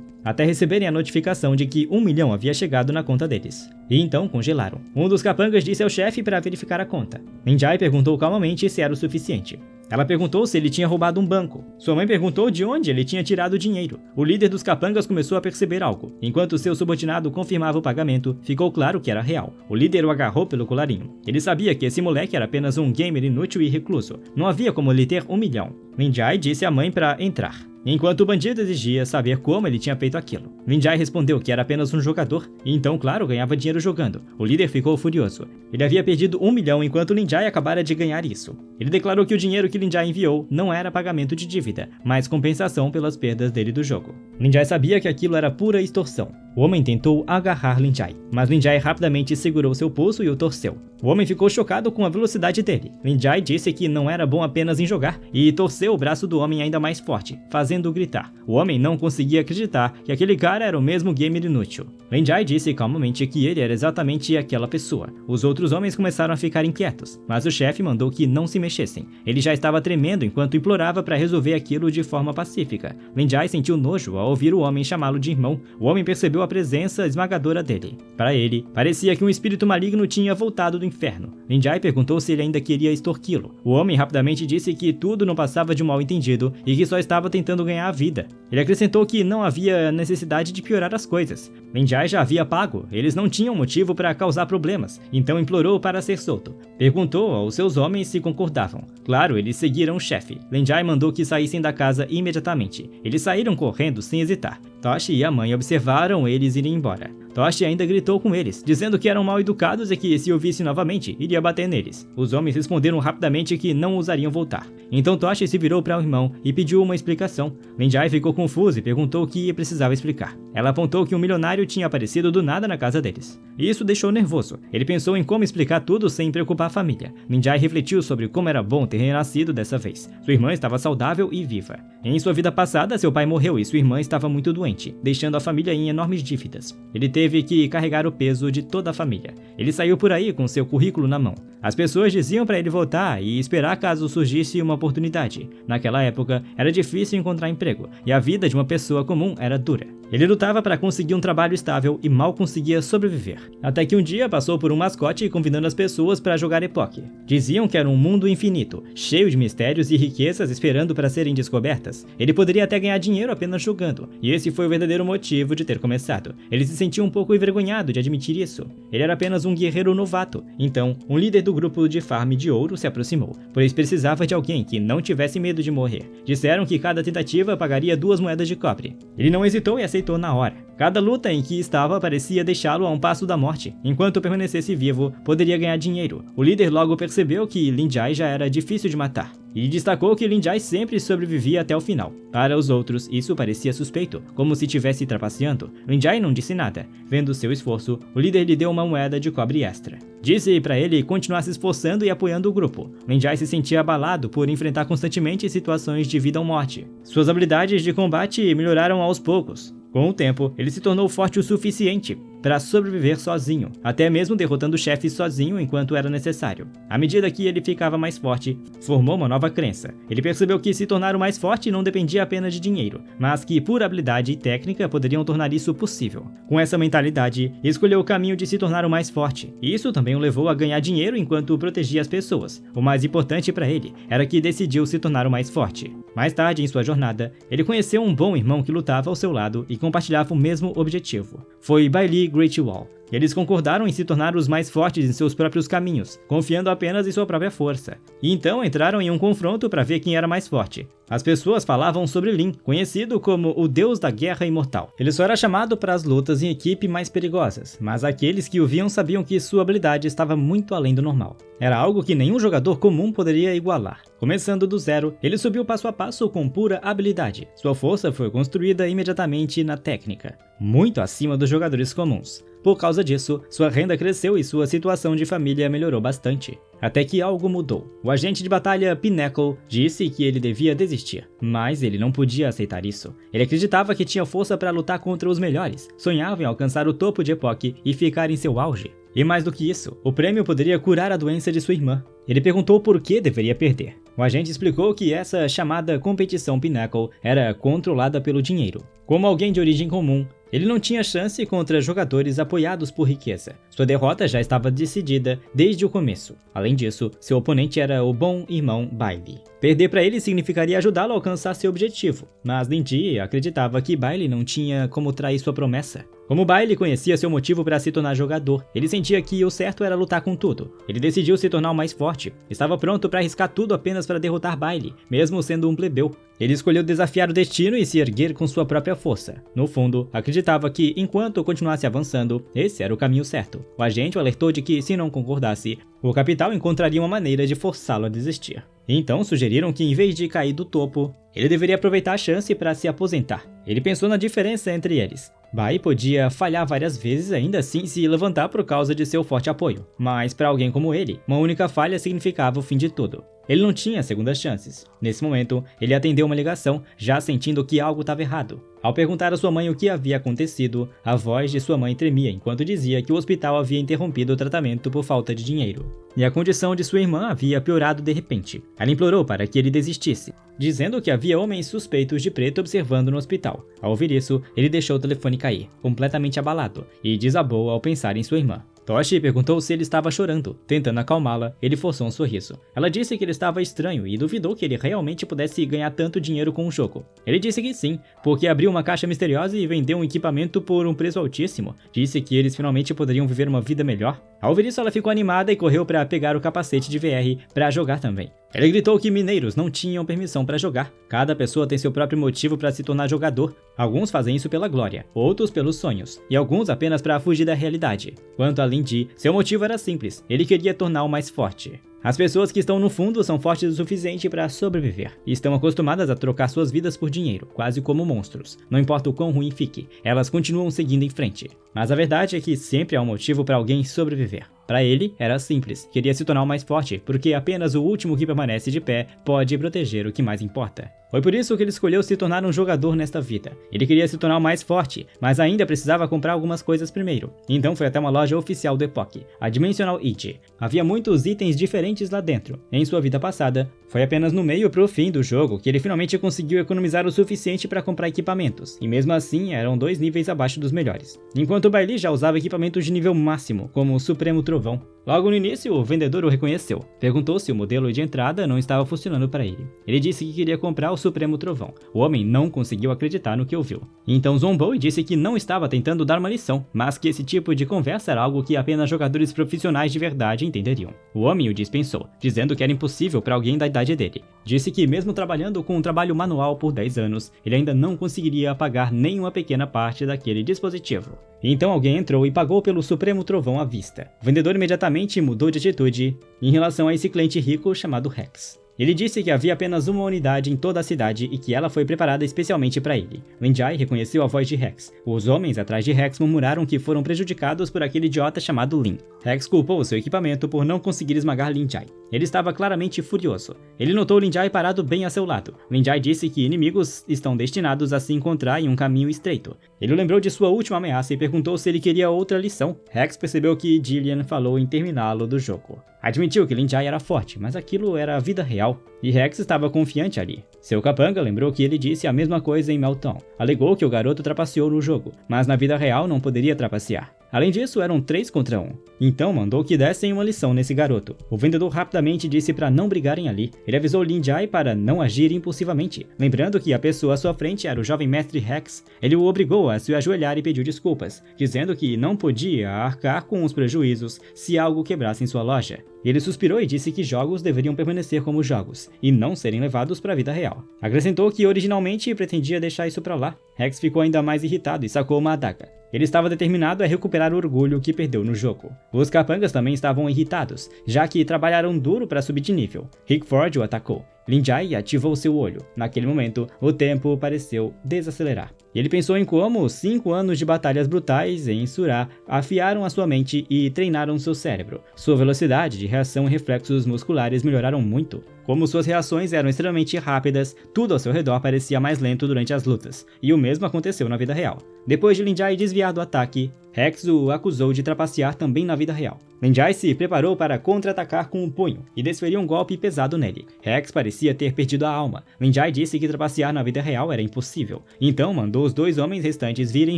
até receberem a notificação de que 1 milhão havia chegado na conta deles. E então congelaram. Um dos capangas disse ao chefe para verificar a conta. Lin Jai perguntou calmamente se era o suficiente. Ela perguntou se ele tinha roubado um banco. Sua mãe perguntou de onde ele tinha tirado o dinheiro. O líder dos capangas começou a perceber algo. Enquanto seu subordinado confirmava o pagamento, ficou claro que era real. O líder o agarrou pelo colarinho. Ele sabia que esse moleque era apenas um gamer inútil e recluso. Não havia como ele ter 1 milhão. Lin Jai disse à mãe para entrar, enquanto o bandido exigia saber como ele tinha feito aquilo. Lin Jai respondeu que era apenas um jogador, e então, claro, ganhava dinheiro jogando. O líder ficou furioso. Ele havia perdido 1 milhão enquanto Lin Jai acabara de ganhar isso. Ele declarou que o dinheiro que Lin Jai enviou não era pagamento de dívida, mas compensação pelas perdas dele do jogo. Lin Jai sabia que aquilo era pura extorsão. O homem tentou agarrar Lin Jai, mas Lin Jai rapidamente segurou seu pulso e o torceu. O homem ficou chocado com a velocidade dele. Lin Jai disse que não era bom apenas em jogar e torceu o braço do homem ainda mais forte, fazendo-o gritar. O homem não conseguia acreditar que aquele cara era o mesmo gamer inútil. Lin Jai disse calmamente que ele era exatamente aquela pessoa. Os outros homens começaram a ficar inquietos, mas o chefe mandou que não se mexessem. Ele já estava tremendo enquanto implorava para resolver aquilo de forma pacífica. Lin Jai sentiu nojo ao ouvir o homem chamá-lo de irmão. O homem percebeu a presença esmagadora dele. Para ele, parecia que um espírito maligno tinha voltado do inferno. Lin Jai perguntou se ele ainda queria extorquí-lo. O homem rapidamente disse que tudo não passava de um mal-entendido e que só estava tentando ganhar a vida. Ele acrescentou que não havia necessidade de piorar as coisas. Lin Jai já havia pago, eles não tinham motivo para causar problemas, então implorou para ser solto. Perguntou aos seus homens se concordavam. Claro, eles seguiram o chefe. Lin Jai mandou que saíssem da casa imediatamente. Eles saíram correndo sem hesitar. Toshi e a mãe observaram eles irem embora. Toshi ainda gritou com eles, dizendo que eram mal educados e que, se o visse novamente, iria bater neles. Os homens responderam rapidamente que não ousariam voltar. Então Toshi se virou para o irmão e pediu uma explicação. Lin Jai ficou confuso e perguntou o que precisava explicar. Ela apontou que um milionário tinha aparecido do nada na casa deles. E isso deixou nervoso. Ele pensou em como explicar tudo sem preocupar a família. Lin Jai refletiu sobre como era bom ter renascido dessa vez. Sua irmã estava saudável e viva. Em sua vida passada, seu pai morreu e sua irmã estava muito doente, deixando a família em enormes dívidas. Ele teve que carregar o peso de toda a família. Ele saiu por aí com seu currículo na mão. As pessoas diziam para ele voltar e esperar caso surgisse uma oportunidade. Naquela época, era difícil encontrar emprego, e a vida de uma pessoa comum era dura. Ele lutava para conseguir um trabalho estável e mal conseguia sobreviver. Até que um dia passou por um mascote convidando as pessoas para jogar Epoch. Diziam que era um mundo infinito, cheio de mistérios e riquezas esperando para serem descobertas. Ele poderia até ganhar dinheiro apenas jogando, e esse foi o verdadeiro motivo de ter começado. Ele se sentia um pouco envergonhado de admitir isso. Ele era apenas um guerreiro novato. Então, um líder do grupo de farm de ouro se aproximou, pois precisava de alguém que não tivesse medo de morrer. Disseram que cada tentativa pagaria 2 moedas de cobre. Ele não hesitou e aceitou na hora. Cada luta em que estava parecia deixá-lo a um passo da morte. Enquanto permanecesse vivo, poderia ganhar dinheiro. O líder logo percebeu que Lin Jai já era difícil de matar, e destacou que Lin Jai sempre sobrevivia até o final. Para os outros, isso parecia suspeito, como se estivesse trapaceando. Lin Jai não disse nada. Vendo seu esforço, o líder lhe deu uma moeda de cobre extra. Disse para ele continuar se esforçando e apoiando o grupo. Lin Jai se sentia abalado por enfrentar constantemente situações de vida ou morte. Suas habilidades de combate melhoraram aos poucos. Com o tempo, ele se tornou forte o suficiente para sobreviver sozinho, até mesmo derrotando chefes sozinho enquanto era necessário. À medida que ele ficava mais forte, formou uma nova crença. Ele percebeu que se tornar o mais forte não dependia apenas de dinheiro, mas que pura habilidade e técnica poderiam tornar isso possível. Com essa mentalidade, escolheu o caminho de se tornar o mais forte. Isso também o levou a ganhar dinheiro enquanto protegia as pessoas. O mais importante para ele era que decidiu se tornar o mais forte. Mais tarde em sua jornada, ele conheceu um bom irmão que lutava ao seu lado e compartilhava o mesmo objetivo. Foi Bai Li Great Wall. Eles concordaram em se tornar os mais fortes em seus próprios caminhos, confiando apenas em sua própria força. E então entraram em um confronto para ver quem era mais forte. As pessoas falavam sobre Lin, conhecido como o deus da guerra imortal. Ele só era chamado para as lutas em equipe mais perigosas, mas aqueles que o viam sabiam que sua habilidade estava muito além do normal. Era algo que nenhum jogador comum poderia igualar. Começando do zero, ele subiu passo a passo com pura habilidade. Sua força foi construída imediatamente na técnica, muito acima dos jogadores comuns. Por causa disso, sua renda cresceu e sua situação de família melhorou bastante. Até que algo mudou. O agente de batalha Pinnacle disse que ele devia desistir, mas ele não podia aceitar isso. Ele acreditava que tinha força para lutar contra os melhores, sonhava em alcançar o topo de Epoch e ficar em seu auge. E mais do que isso, o prêmio poderia curar a doença de sua irmã. Ele perguntou por que deveria perder. O agente explicou que essa chamada competição Pinnacle era controlada pelo dinheiro. Como alguém de origem comum, Ele não tinha chance contra jogadores apoiados por riqueza. Sua derrota já estava decidida desde o começo. Além disso, seu oponente era o bom irmão Bailey. Perder para ele significaria ajudá-lo a alcançar seu objetivo, mas Lin-Ji acreditava que Bailey não tinha como trair sua promessa. Como Bailey conhecia seu motivo para se tornar jogador, ele sentia que o certo era lutar com tudo. Ele decidiu se tornar o mais forte. Estava pronto para arriscar tudo apenas para derrotar Bailey, mesmo sendo um plebeu. Ele escolheu desafiar o destino e se erguer com sua própria força. No fundo, acreditava que, enquanto continuasse avançando, esse era o caminho certo. O agente o alertou de que, se não concordasse, o capital encontraria uma maneira de forçá-lo a desistir. Então sugeriram que, em vez de cair do topo, ele deveria aproveitar a chance para se aposentar. Ele pensou na diferença entre eles. Bai podia falhar várias vezes e ainda assim se levantar por causa de seu forte apoio, mas para alguém como ele, uma única falha significava o fim de tudo. Ele não tinha segundas chances. Nesse momento, ele atendeu uma ligação, já sentindo que algo estava errado. Ao perguntar a sua mãe o que havia acontecido, a voz de sua mãe tremia enquanto dizia que o hospital havia interrompido o tratamento por falta de dinheiro. E a condição de sua irmã havia piorado de repente. Ela implorou para que ele desistisse, dizendo que havia homens suspeitos de preto observando no hospital. Ao ouvir isso, ele deixou o telefone cair, completamente abalado, e desabou ao pensar em sua irmã. Toshi perguntou se ele estava chorando. Tentando acalmá-la, ele forçou um sorriso. Ela disse que ele estava estranho e duvidou que ele realmente pudesse ganhar tanto dinheiro com o jogo. Ele disse que sim, porque abriu uma caixa misteriosa e vendeu um equipamento por um preço altíssimo. Disse que eles finalmente poderiam viver uma vida melhor. Ao ouvir isso, ela ficou animada e correu para pegar o capacete de VR para jogar também. Ele gritou que mineiros não tinham permissão para jogar. Cada pessoa tem seu próprio motivo para se tornar jogador. Alguns fazem isso pela glória, outros pelos sonhos, e alguns apenas para fugir da realidade. Quanto a Lin-Ji, seu motivo era simples, ele queria tornar o mais forte. As pessoas que estão no fundo são fortes o suficiente para sobreviver, e estão acostumadas a trocar suas vidas por dinheiro, quase como monstros. Não importa o quão ruim fique, elas continuam seguindo em frente. Mas a verdade é que sempre há um motivo para alguém sobreviver. Para ele, era simples, queria se tornar o mais forte, porque apenas o último que permanece de pé pode proteger o que mais importa. Foi por isso que ele escolheu se tornar um jogador nesta vida. Ele queria se tornar o mais forte, mas ainda precisava comprar algumas coisas primeiro. Então foi até uma loja oficial do Epoch, a Dimensional It. Havia muitos itens diferentes lá dentro. Em sua vida passada, foi apenas no meio pro fim do jogo que ele finalmente conseguiu economizar o suficiente para comprar equipamentos, e mesmo assim eram 2 níveis abaixo dos melhores. Enquanto Bailey já usava equipamentos de nível máximo, como o Supremo Trovão. Logo no início, o vendedor o reconheceu. Perguntou se o modelo de entrada não estava funcionando para ele. Ele disse que queria comprar o Supremo Trovão. O homem não conseguiu acreditar no que ouviu. Então zombou e disse que não estava tentando dar uma lição, mas que esse tipo de conversa era algo que apenas jogadores profissionais de verdade entenderiam. O homem o dispensou, dizendo que era impossível para alguém da idade dele. Disse que mesmo trabalhando com um trabalho manual por 10 anos, ele ainda não conseguiria apagar nem uma pequena parte daquele dispositivo. Então alguém entrou e pagou pelo Supremo Trovão à vista. O vendedor imediatamente mudou de atitude em relação a esse cliente rico chamado Rex. Ele disse que havia apenas uma unidade em toda a cidade e que ela foi preparada especialmente para ele. Lin-Ji reconheceu a voz de Rex. Os homens atrás de Rex murmuraram que foram prejudicados por aquele idiota chamado Lin. Rex culpou o seu equipamento por não conseguir esmagar Lin-Ji. Ele estava claramente furioso. Ele notou Lin-Ji parado bem a seu lado. Lin-Ji disse que inimigos estão destinados a se encontrar em um caminho estreito. Ele lembrou de sua última ameaça e perguntou se ele queria outra lição. Rex percebeu que Jillian falou em terminá-lo do jogo. Admitiu que Lin-Ji era forte, mas aquilo era a vida real, e Rex estava confiante ali. Seu capanga lembrou que ele disse a mesma coisa em Melton. Alegou que o garoto trapaceou no jogo, mas na vida real não poderia trapacear. Além disso, eram 3 contra 1. Então mandou que dessem uma lição nesse garoto. O vendedor rapidamente disse para não brigarem ali. Ele avisou Lin-Ji para não agir impulsivamente. Lembrando que a pessoa à sua frente era o jovem mestre Rex, ele o obrigou a se ajoelhar e pediu desculpas, dizendo que não podia arcar com os prejuízos se algo quebrasse em sua loja. Ele suspirou e disse que jogos deveriam permanecer como jogos, e não serem levados para a vida real. Acrescentou que originalmente pretendia deixar isso para lá. Rex ficou ainda mais irritado e sacou uma adaga. Ele estava determinado a recuperar o orgulho que perdeu no jogo. Os capangas também estavam irritados, já que trabalharam duro para subir de nível. Rickford o atacou. Lin-Ji ativou seu olho. Naquele momento, o tempo pareceu desacelerar. Ele pensou em como 5 anos de batalhas brutais em Surá afiaram a sua mente e treinaram seu cérebro. Sua velocidade de reação e reflexos musculares melhoraram muito. Como suas reações eram extremamente rápidas, tudo ao seu redor parecia mais lento durante as lutas, e o mesmo aconteceu na vida real. Depois de Lin-Ji desviar do ataque, Rex o acusou de trapacear também na vida real. Lin Jai se preparou para contra-atacar com um punho e desferiu um golpe pesado nele. Rex parecia ter perdido a alma. Lin Jai disse que trapacear na vida real era impossível. Então mandou os 2 homens restantes virem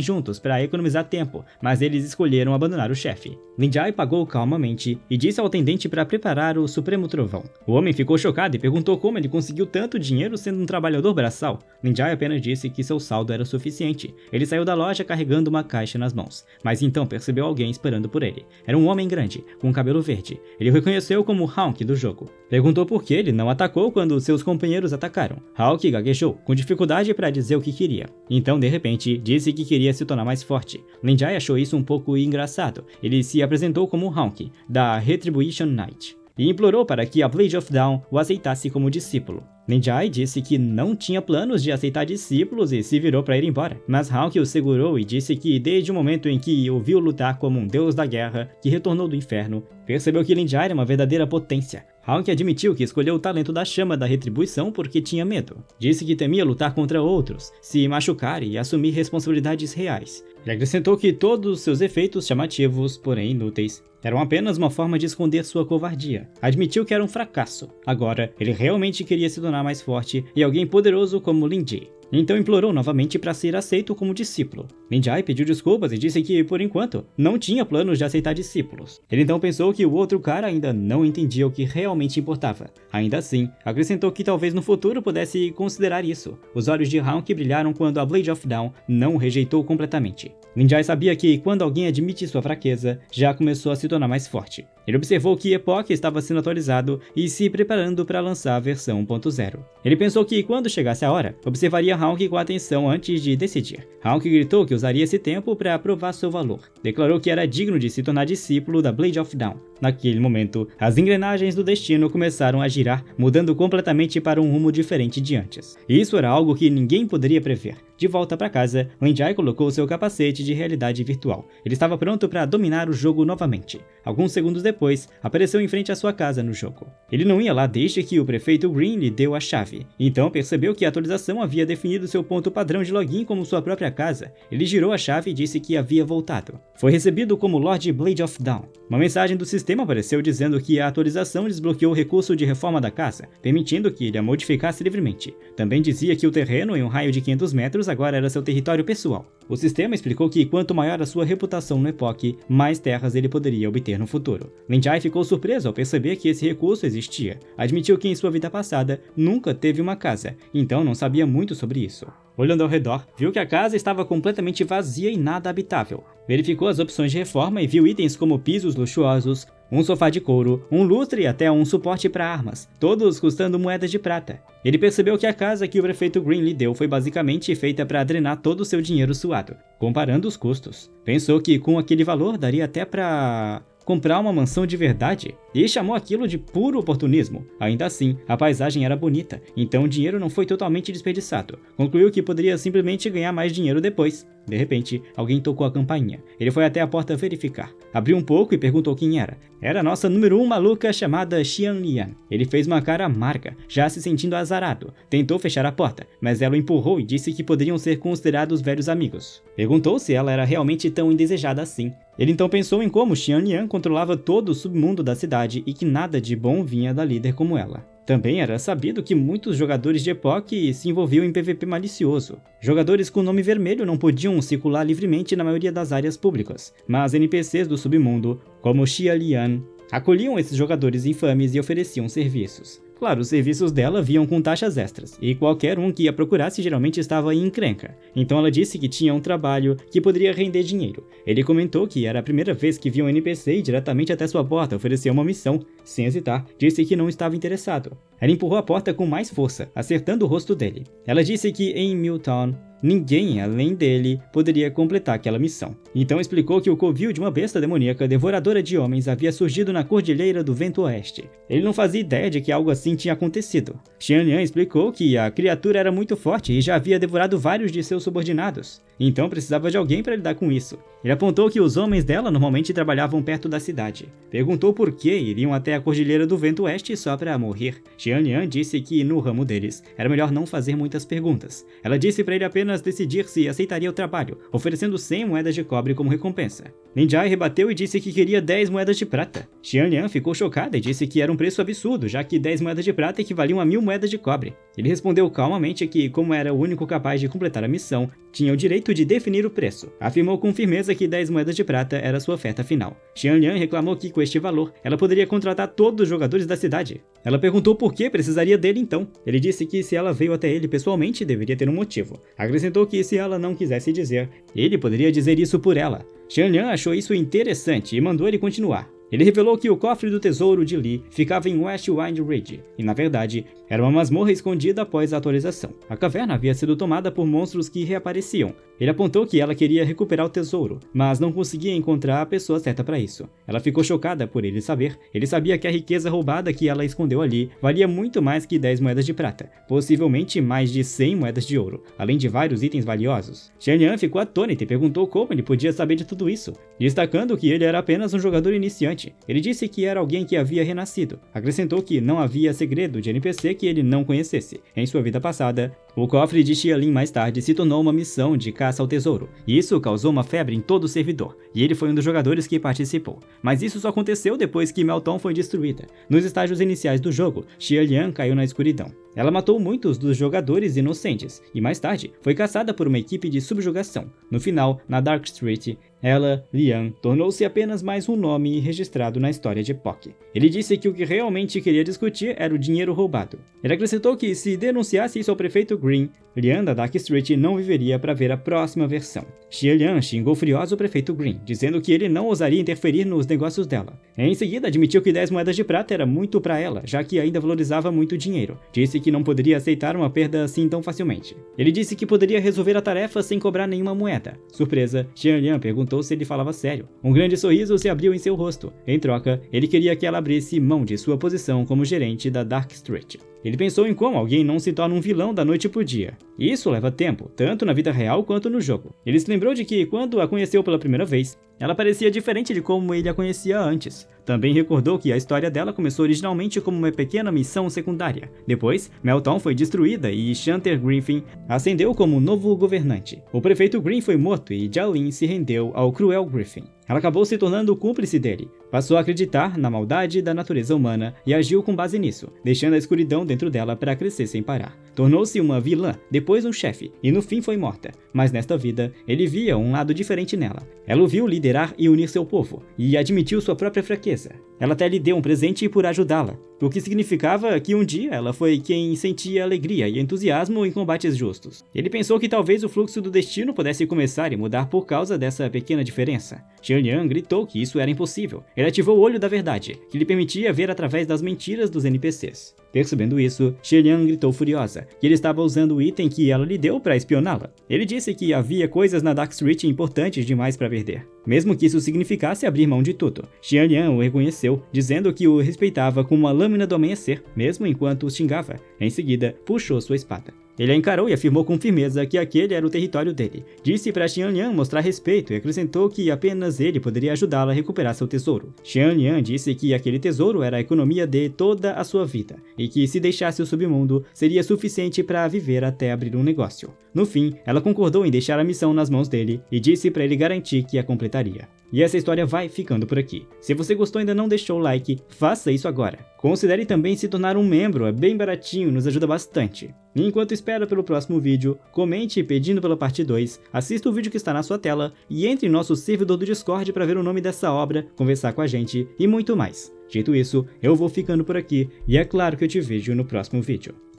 juntos para economizar tempo, mas eles escolheram abandonar o chefe. Lin Jai pagou calmamente e disse ao atendente para preparar o Supremo Trovão. O homem ficou chocado e perguntou como ele conseguiu tanto dinheiro sendo um trabalhador braçal. Lin Jai apenas disse que seu saldo era suficiente. Ele saiu da loja carregando uma caixa nas mãos, mas então percebeu alguém esperando por ele. Era um homem grande, com cabelo verde. Ele o reconheceu como Hawk do jogo. Perguntou por que ele não atacou quando seus companheiros atacaram. Hawk gaguejou, com dificuldade para dizer o que queria. Então, de repente, disse que queria se tornar mais forte. Lin Jai achou isso um pouco engraçado. Ele se apresentou como Hawk, da Retribution Knight, e implorou para que a Blade of Dawn o aceitasse como discípulo. Lin Jai disse que não tinha planos de aceitar discípulos e se virou para ir embora, mas Hawk o segurou e disse que desde o momento em que o viu lutar como um deus da guerra que retornou do inferno, percebeu que Lin Jai era uma verdadeira potência. Hawk admitiu que escolheu o talento da chama da retribuição porque tinha medo. Disse que temia lutar contra outros, se machucar e assumir responsabilidades reais. Ele acrescentou que todos os seus efeitos chamativos, porém inúteis, eram apenas uma forma de esconder sua covardia. Admitiu que era um fracasso. Agora, ele realmente queria se tornar mais forte e alguém poderoso como Lin Jai. Então implorou novamente para ser aceito como discípulo. Lin Jai pediu desculpas e disse que, por enquanto, não tinha planos de aceitar discípulos. Ele então pensou que o outro cara ainda não entendia o que realmente importava. Ainda assim, acrescentou que talvez no futuro pudesse considerar isso. Os olhos de Hawk brilharam quando a Blade of Dawn não o rejeitou completamente. Lin Jai sabia que, quando alguém admite sua fraqueza, já começou a se tornar mais forte. Ele observou que Epoch estava sendo atualizado e se preparando para lançar a versão 1.0. Ele pensou que, quando chegasse a hora, observaria Hawk com atenção antes de decidir. Hawk gritou que usaria esse tempo para provar seu valor. Declarou que era digno de se tornar discípulo da Blade of Dawn. Naquele momento, as engrenagens do destino começaram a girar, mudando completamente para um rumo diferente de antes. Isso era algo que ninguém poderia prever. De volta para casa, Lin Jai colocou seu capacete de realidade virtual. Ele estava pronto para dominar o jogo novamente. Alguns segundos depois, apareceu em frente à sua casa no jogo. Ele não ia lá desde que o prefeito Green lhe deu a chave. Então percebeu que a atualização havia definido seu ponto padrão de login como sua própria casa. Ele girou a chave e disse que havia voltado. Foi recebido como Lord Blade of Dawn. Uma mensagem do sistema apareceu dizendo que a atualização desbloqueou o recurso de reforma da casa, permitindo que ele a modificasse livremente. Também dizia que o terreno em um raio de 500 metros agora era seu território pessoal. O sistema explicou que quanto maior a sua reputação no Epoch, mais terras ele poderia obter no futuro. Lin Jai ficou surpreso ao perceber que esse recurso existia. Admitiu que em sua vida passada nunca teve uma casa, então não sabia muito sobre isso. Olhando ao redor, viu que a casa estava completamente vazia e nada habitável. Verificou as opções de reforma e viu itens como pisos luxuosos, um sofá de couro, um lustre e até um suporte para armas, todos custando moedas de prata. Ele percebeu que a casa que o prefeito Green lhe deu foi basicamente feita para drenar todo o seu dinheiro suado. Comparando os custos, pensou que com aquele valor daria até para comprar uma mansão de verdade, e chamou aquilo de puro oportunismo. Ainda assim, a paisagem era bonita, então o dinheiro não foi totalmente desperdiçado. Concluiu que poderia simplesmente ganhar mais dinheiro depois. De repente, alguém tocou a campainha. Ele foi até a porta verificar. Abriu um pouco e perguntou quem era. Era a nossa número 1 maluca chamada Xian Lian. Ele fez uma cara amarga, já se sentindo azarado. Tentou fechar a porta, mas ela o empurrou e disse que poderiam ser considerados velhos amigos. Perguntou se ela era realmente tão indesejada assim. Ele então pensou em como Xian Lian controlava todo o submundo da cidade e que nada de bom vinha da líder como ela. Também era sabido que muitos jogadores de Epoch se envolviam em PVP malicioso. Jogadores com nome vermelho não podiam circular livremente na maioria das áreas públicas, mas NPCs do submundo, como Xia Lian, acolhiam esses jogadores infames e ofereciam serviços. Claro, os serviços dela vinham com taxas extras, e qualquer um que a procurasse geralmente estava em encrenca. Então ela disse que tinha um trabalho que poderia render dinheiro. Ele comentou que era a primeira vez que via um NPC ir diretamente até sua porta oferecer uma missão. Sem hesitar, disse que não estava interessado. Ela empurrou a porta com mais força, acertando o rosto dele. Ela disse que em Milltown, ninguém além dele poderia completar aquela missão. Então explicou que o covil de uma besta demoníaca devoradora de homens havia surgido na Cordilheira do Vento Oeste. Ele não fazia ideia de que algo assim tinha acontecido. Xian Lian explicou que a criatura era muito forte e já havia devorado vários de seus subordinados. então precisava de alguém para lidar com isso. Ele apontou que os homens dela normalmente trabalhavam perto da cidade. Perguntou por que iriam até a Cordilheira do Vento Oeste só para morrer. Xianlian disse que, no ramo deles, era melhor não fazer muitas perguntas. Ela disse para ele apenas decidir se aceitaria o trabalho, oferecendo 100 moedas de cobre como recompensa. Lin Jai rebateu e disse que queria 10 moedas de prata. Xianlian ficou chocada e disse que era um preço absurdo, já que 10 moedas de prata equivaliam a 1000 moedas de cobre. Ele respondeu calmamente que, como era o único capaz de completar a missão, tinha o direito de definir o preço. Afirmou com firmeza que 10 moedas de prata era sua oferta final. Xianlian reclamou que, com este valor, ela poderia contratar todos os jogadores da cidade. Ela perguntou por que precisaria dele então. Ele disse que se ela veio até ele pessoalmente, deveria ter um motivo. Acrescentou que se ela não quisesse dizer, ele poderia dizer isso por ela. Xianlian achou isso interessante e mandou ele continuar. Ele revelou que o cofre do tesouro de Li ficava em West Wind Ridge, e na verdade, era uma masmorra escondida após a atualização. A caverna havia sido tomada por monstros que reapareciam. Ele apontou que ela queria recuperar o tesouro, mas não conseguia encontrar a pessoa certa para isso. Ela ficou chocada por ele saber. Ele sabia que a riqueza roubada que ela escondeu ali valia muito mais que 10 moedas de prata, possivelmente mais de 100 moedas de ouro, além de vários itens valiosos. Xianlian ficou atônita e perguntou como ele podia saber de tudo isso, destacando que ele era apenas um jogador iniciante. Ele disse que era alguém que havia renascido. Acrescentou que não havia segredo de NPC que ele não conhecesse. Em sua vida passada, o cofre de Xialin mais tarde se tornou uma missão de caça ao tesouro. E isso causou uma febre em todo o servidor, e ele foi um dos jogadores que participou. Mas isso só aconteceu depois que Melton foi destruída. Nos estágios iniciais do jogo, Xianlian caiu na escuridão. Ela matou muitos dos jogadores inocentes, e mais tarde foi caçada por uma equipe de subjugação. No final, na Dark Street, ela, Lian, tornou-se apenas mais um nome registrado na história de Pock. Ele disse que o que realmente queria discutir era o dinheiro roubado. Ele acrescentou que se denunciasse isso ao prefeito Green, Lian da Dark Street não viveria para ver a próxima versão. Xianlian xingou furioso o prefeito Green, dizendo que ele não ousaria interferir nos negócios dela. Em seguida, admitiu que 10 moedas de prata era muito para ela, já que ainda valorizava muito dinheiro. Disse que não poderia aceitar uma perda assim tão facilmente. Ele disse que poderia resolver a tarefa sem cobrar nenhuma moeda. Surpresa, Xianlian perguntou se ele falava sério. Um grande sorriso se abriu em seu rosto. Em troca, ele queria que ela abrisse mão de sua posição como gerente da Dark Street. Ele pensou em como alguém não se torna um vilão da noite pro dia. Isso leva tempo, tanto na vida real quanto no jogo. Ele se lembrou de que, quando a conheceu pela primeira vez, ela parecia diferente de como ele a conhecia antes. Também recordou que a história dela começou originalmente como uma pequena missão secundária. Depois, Melton foi destruída e Chanter Griffin ascendeu como novo governante. O prefeito Green foi morto e Xiaolin se rendeu ao cruel Griffin. Ela acabou se tornando o cúmplice dele. Passou a acreditar na maldade da natureza humana e agiu com base nisso, deixando a escuridão dentro dela para crescer sem parar. Tornou-se uma vilã, depois um chefe, e no fim foi morta. Mas nesta vida, ele via um lado diferente nela. Ela o viu liderar e unir seu povo, e admitiu sua própria fraqueza. Ela até lhe deu um presente por ajudá-la, o que significava que um dia ela foi quem sentia alegria e entusiasmo em combates justos. Ele pensou que talvez o fluxo do destino pudesse começar e mudar por causa dessa pequena diferença. Xianlian gritou que isso era impossível. Ele ativou o olho da verdade, que lhe permitia ver através das mentiras dos NPCs. Percebendo isso, Xianlian gritou furiosa, que ele estava usando o item que ela lhe deu para espioná-la. Ele disse que havia coisas na Dark Street importantes demais para perder, mesmo que isso significasse abrir mão de tudo. Xianlian o reconheceu, dizendo que o respeitava com uma lâmina do amanhecer, mesmo enquanto o xingava. Em seguida, puxou sua espada. Ele a encarou e afirmou com firmeza que aquele era o território dele. Disse para Xianlian mostrar respeito e acrescentou que apenas ele poderia ajudá-la a recuperar seu tesouro. Xianlian disse que aquele tesouro era a economia de toda a sua vida, e que se deixasse o submundo, seria suficiente para viver até abrir um negócio. No fim, ela concordou em deixar a missão nas mãos dele e disse para ele garantir que a completaria. E essa história vai ficando por aqui. Se você gostou e ainda não deixou o like, faça isso agora. Considere também se tornar um membro, é bem baratinho, nos ajuda bastante. E enquanto espera pelo próximo vídeo, comente pedindo pela parte 2, assista o vídeo que está na sua tela e entre em nosso servidor do Discord para ver o nome dessa obra, conversar com a gente e muito mais. Dito isso, eu vou ficando por aqui e é claro que eu te vejo no próximo vídeo.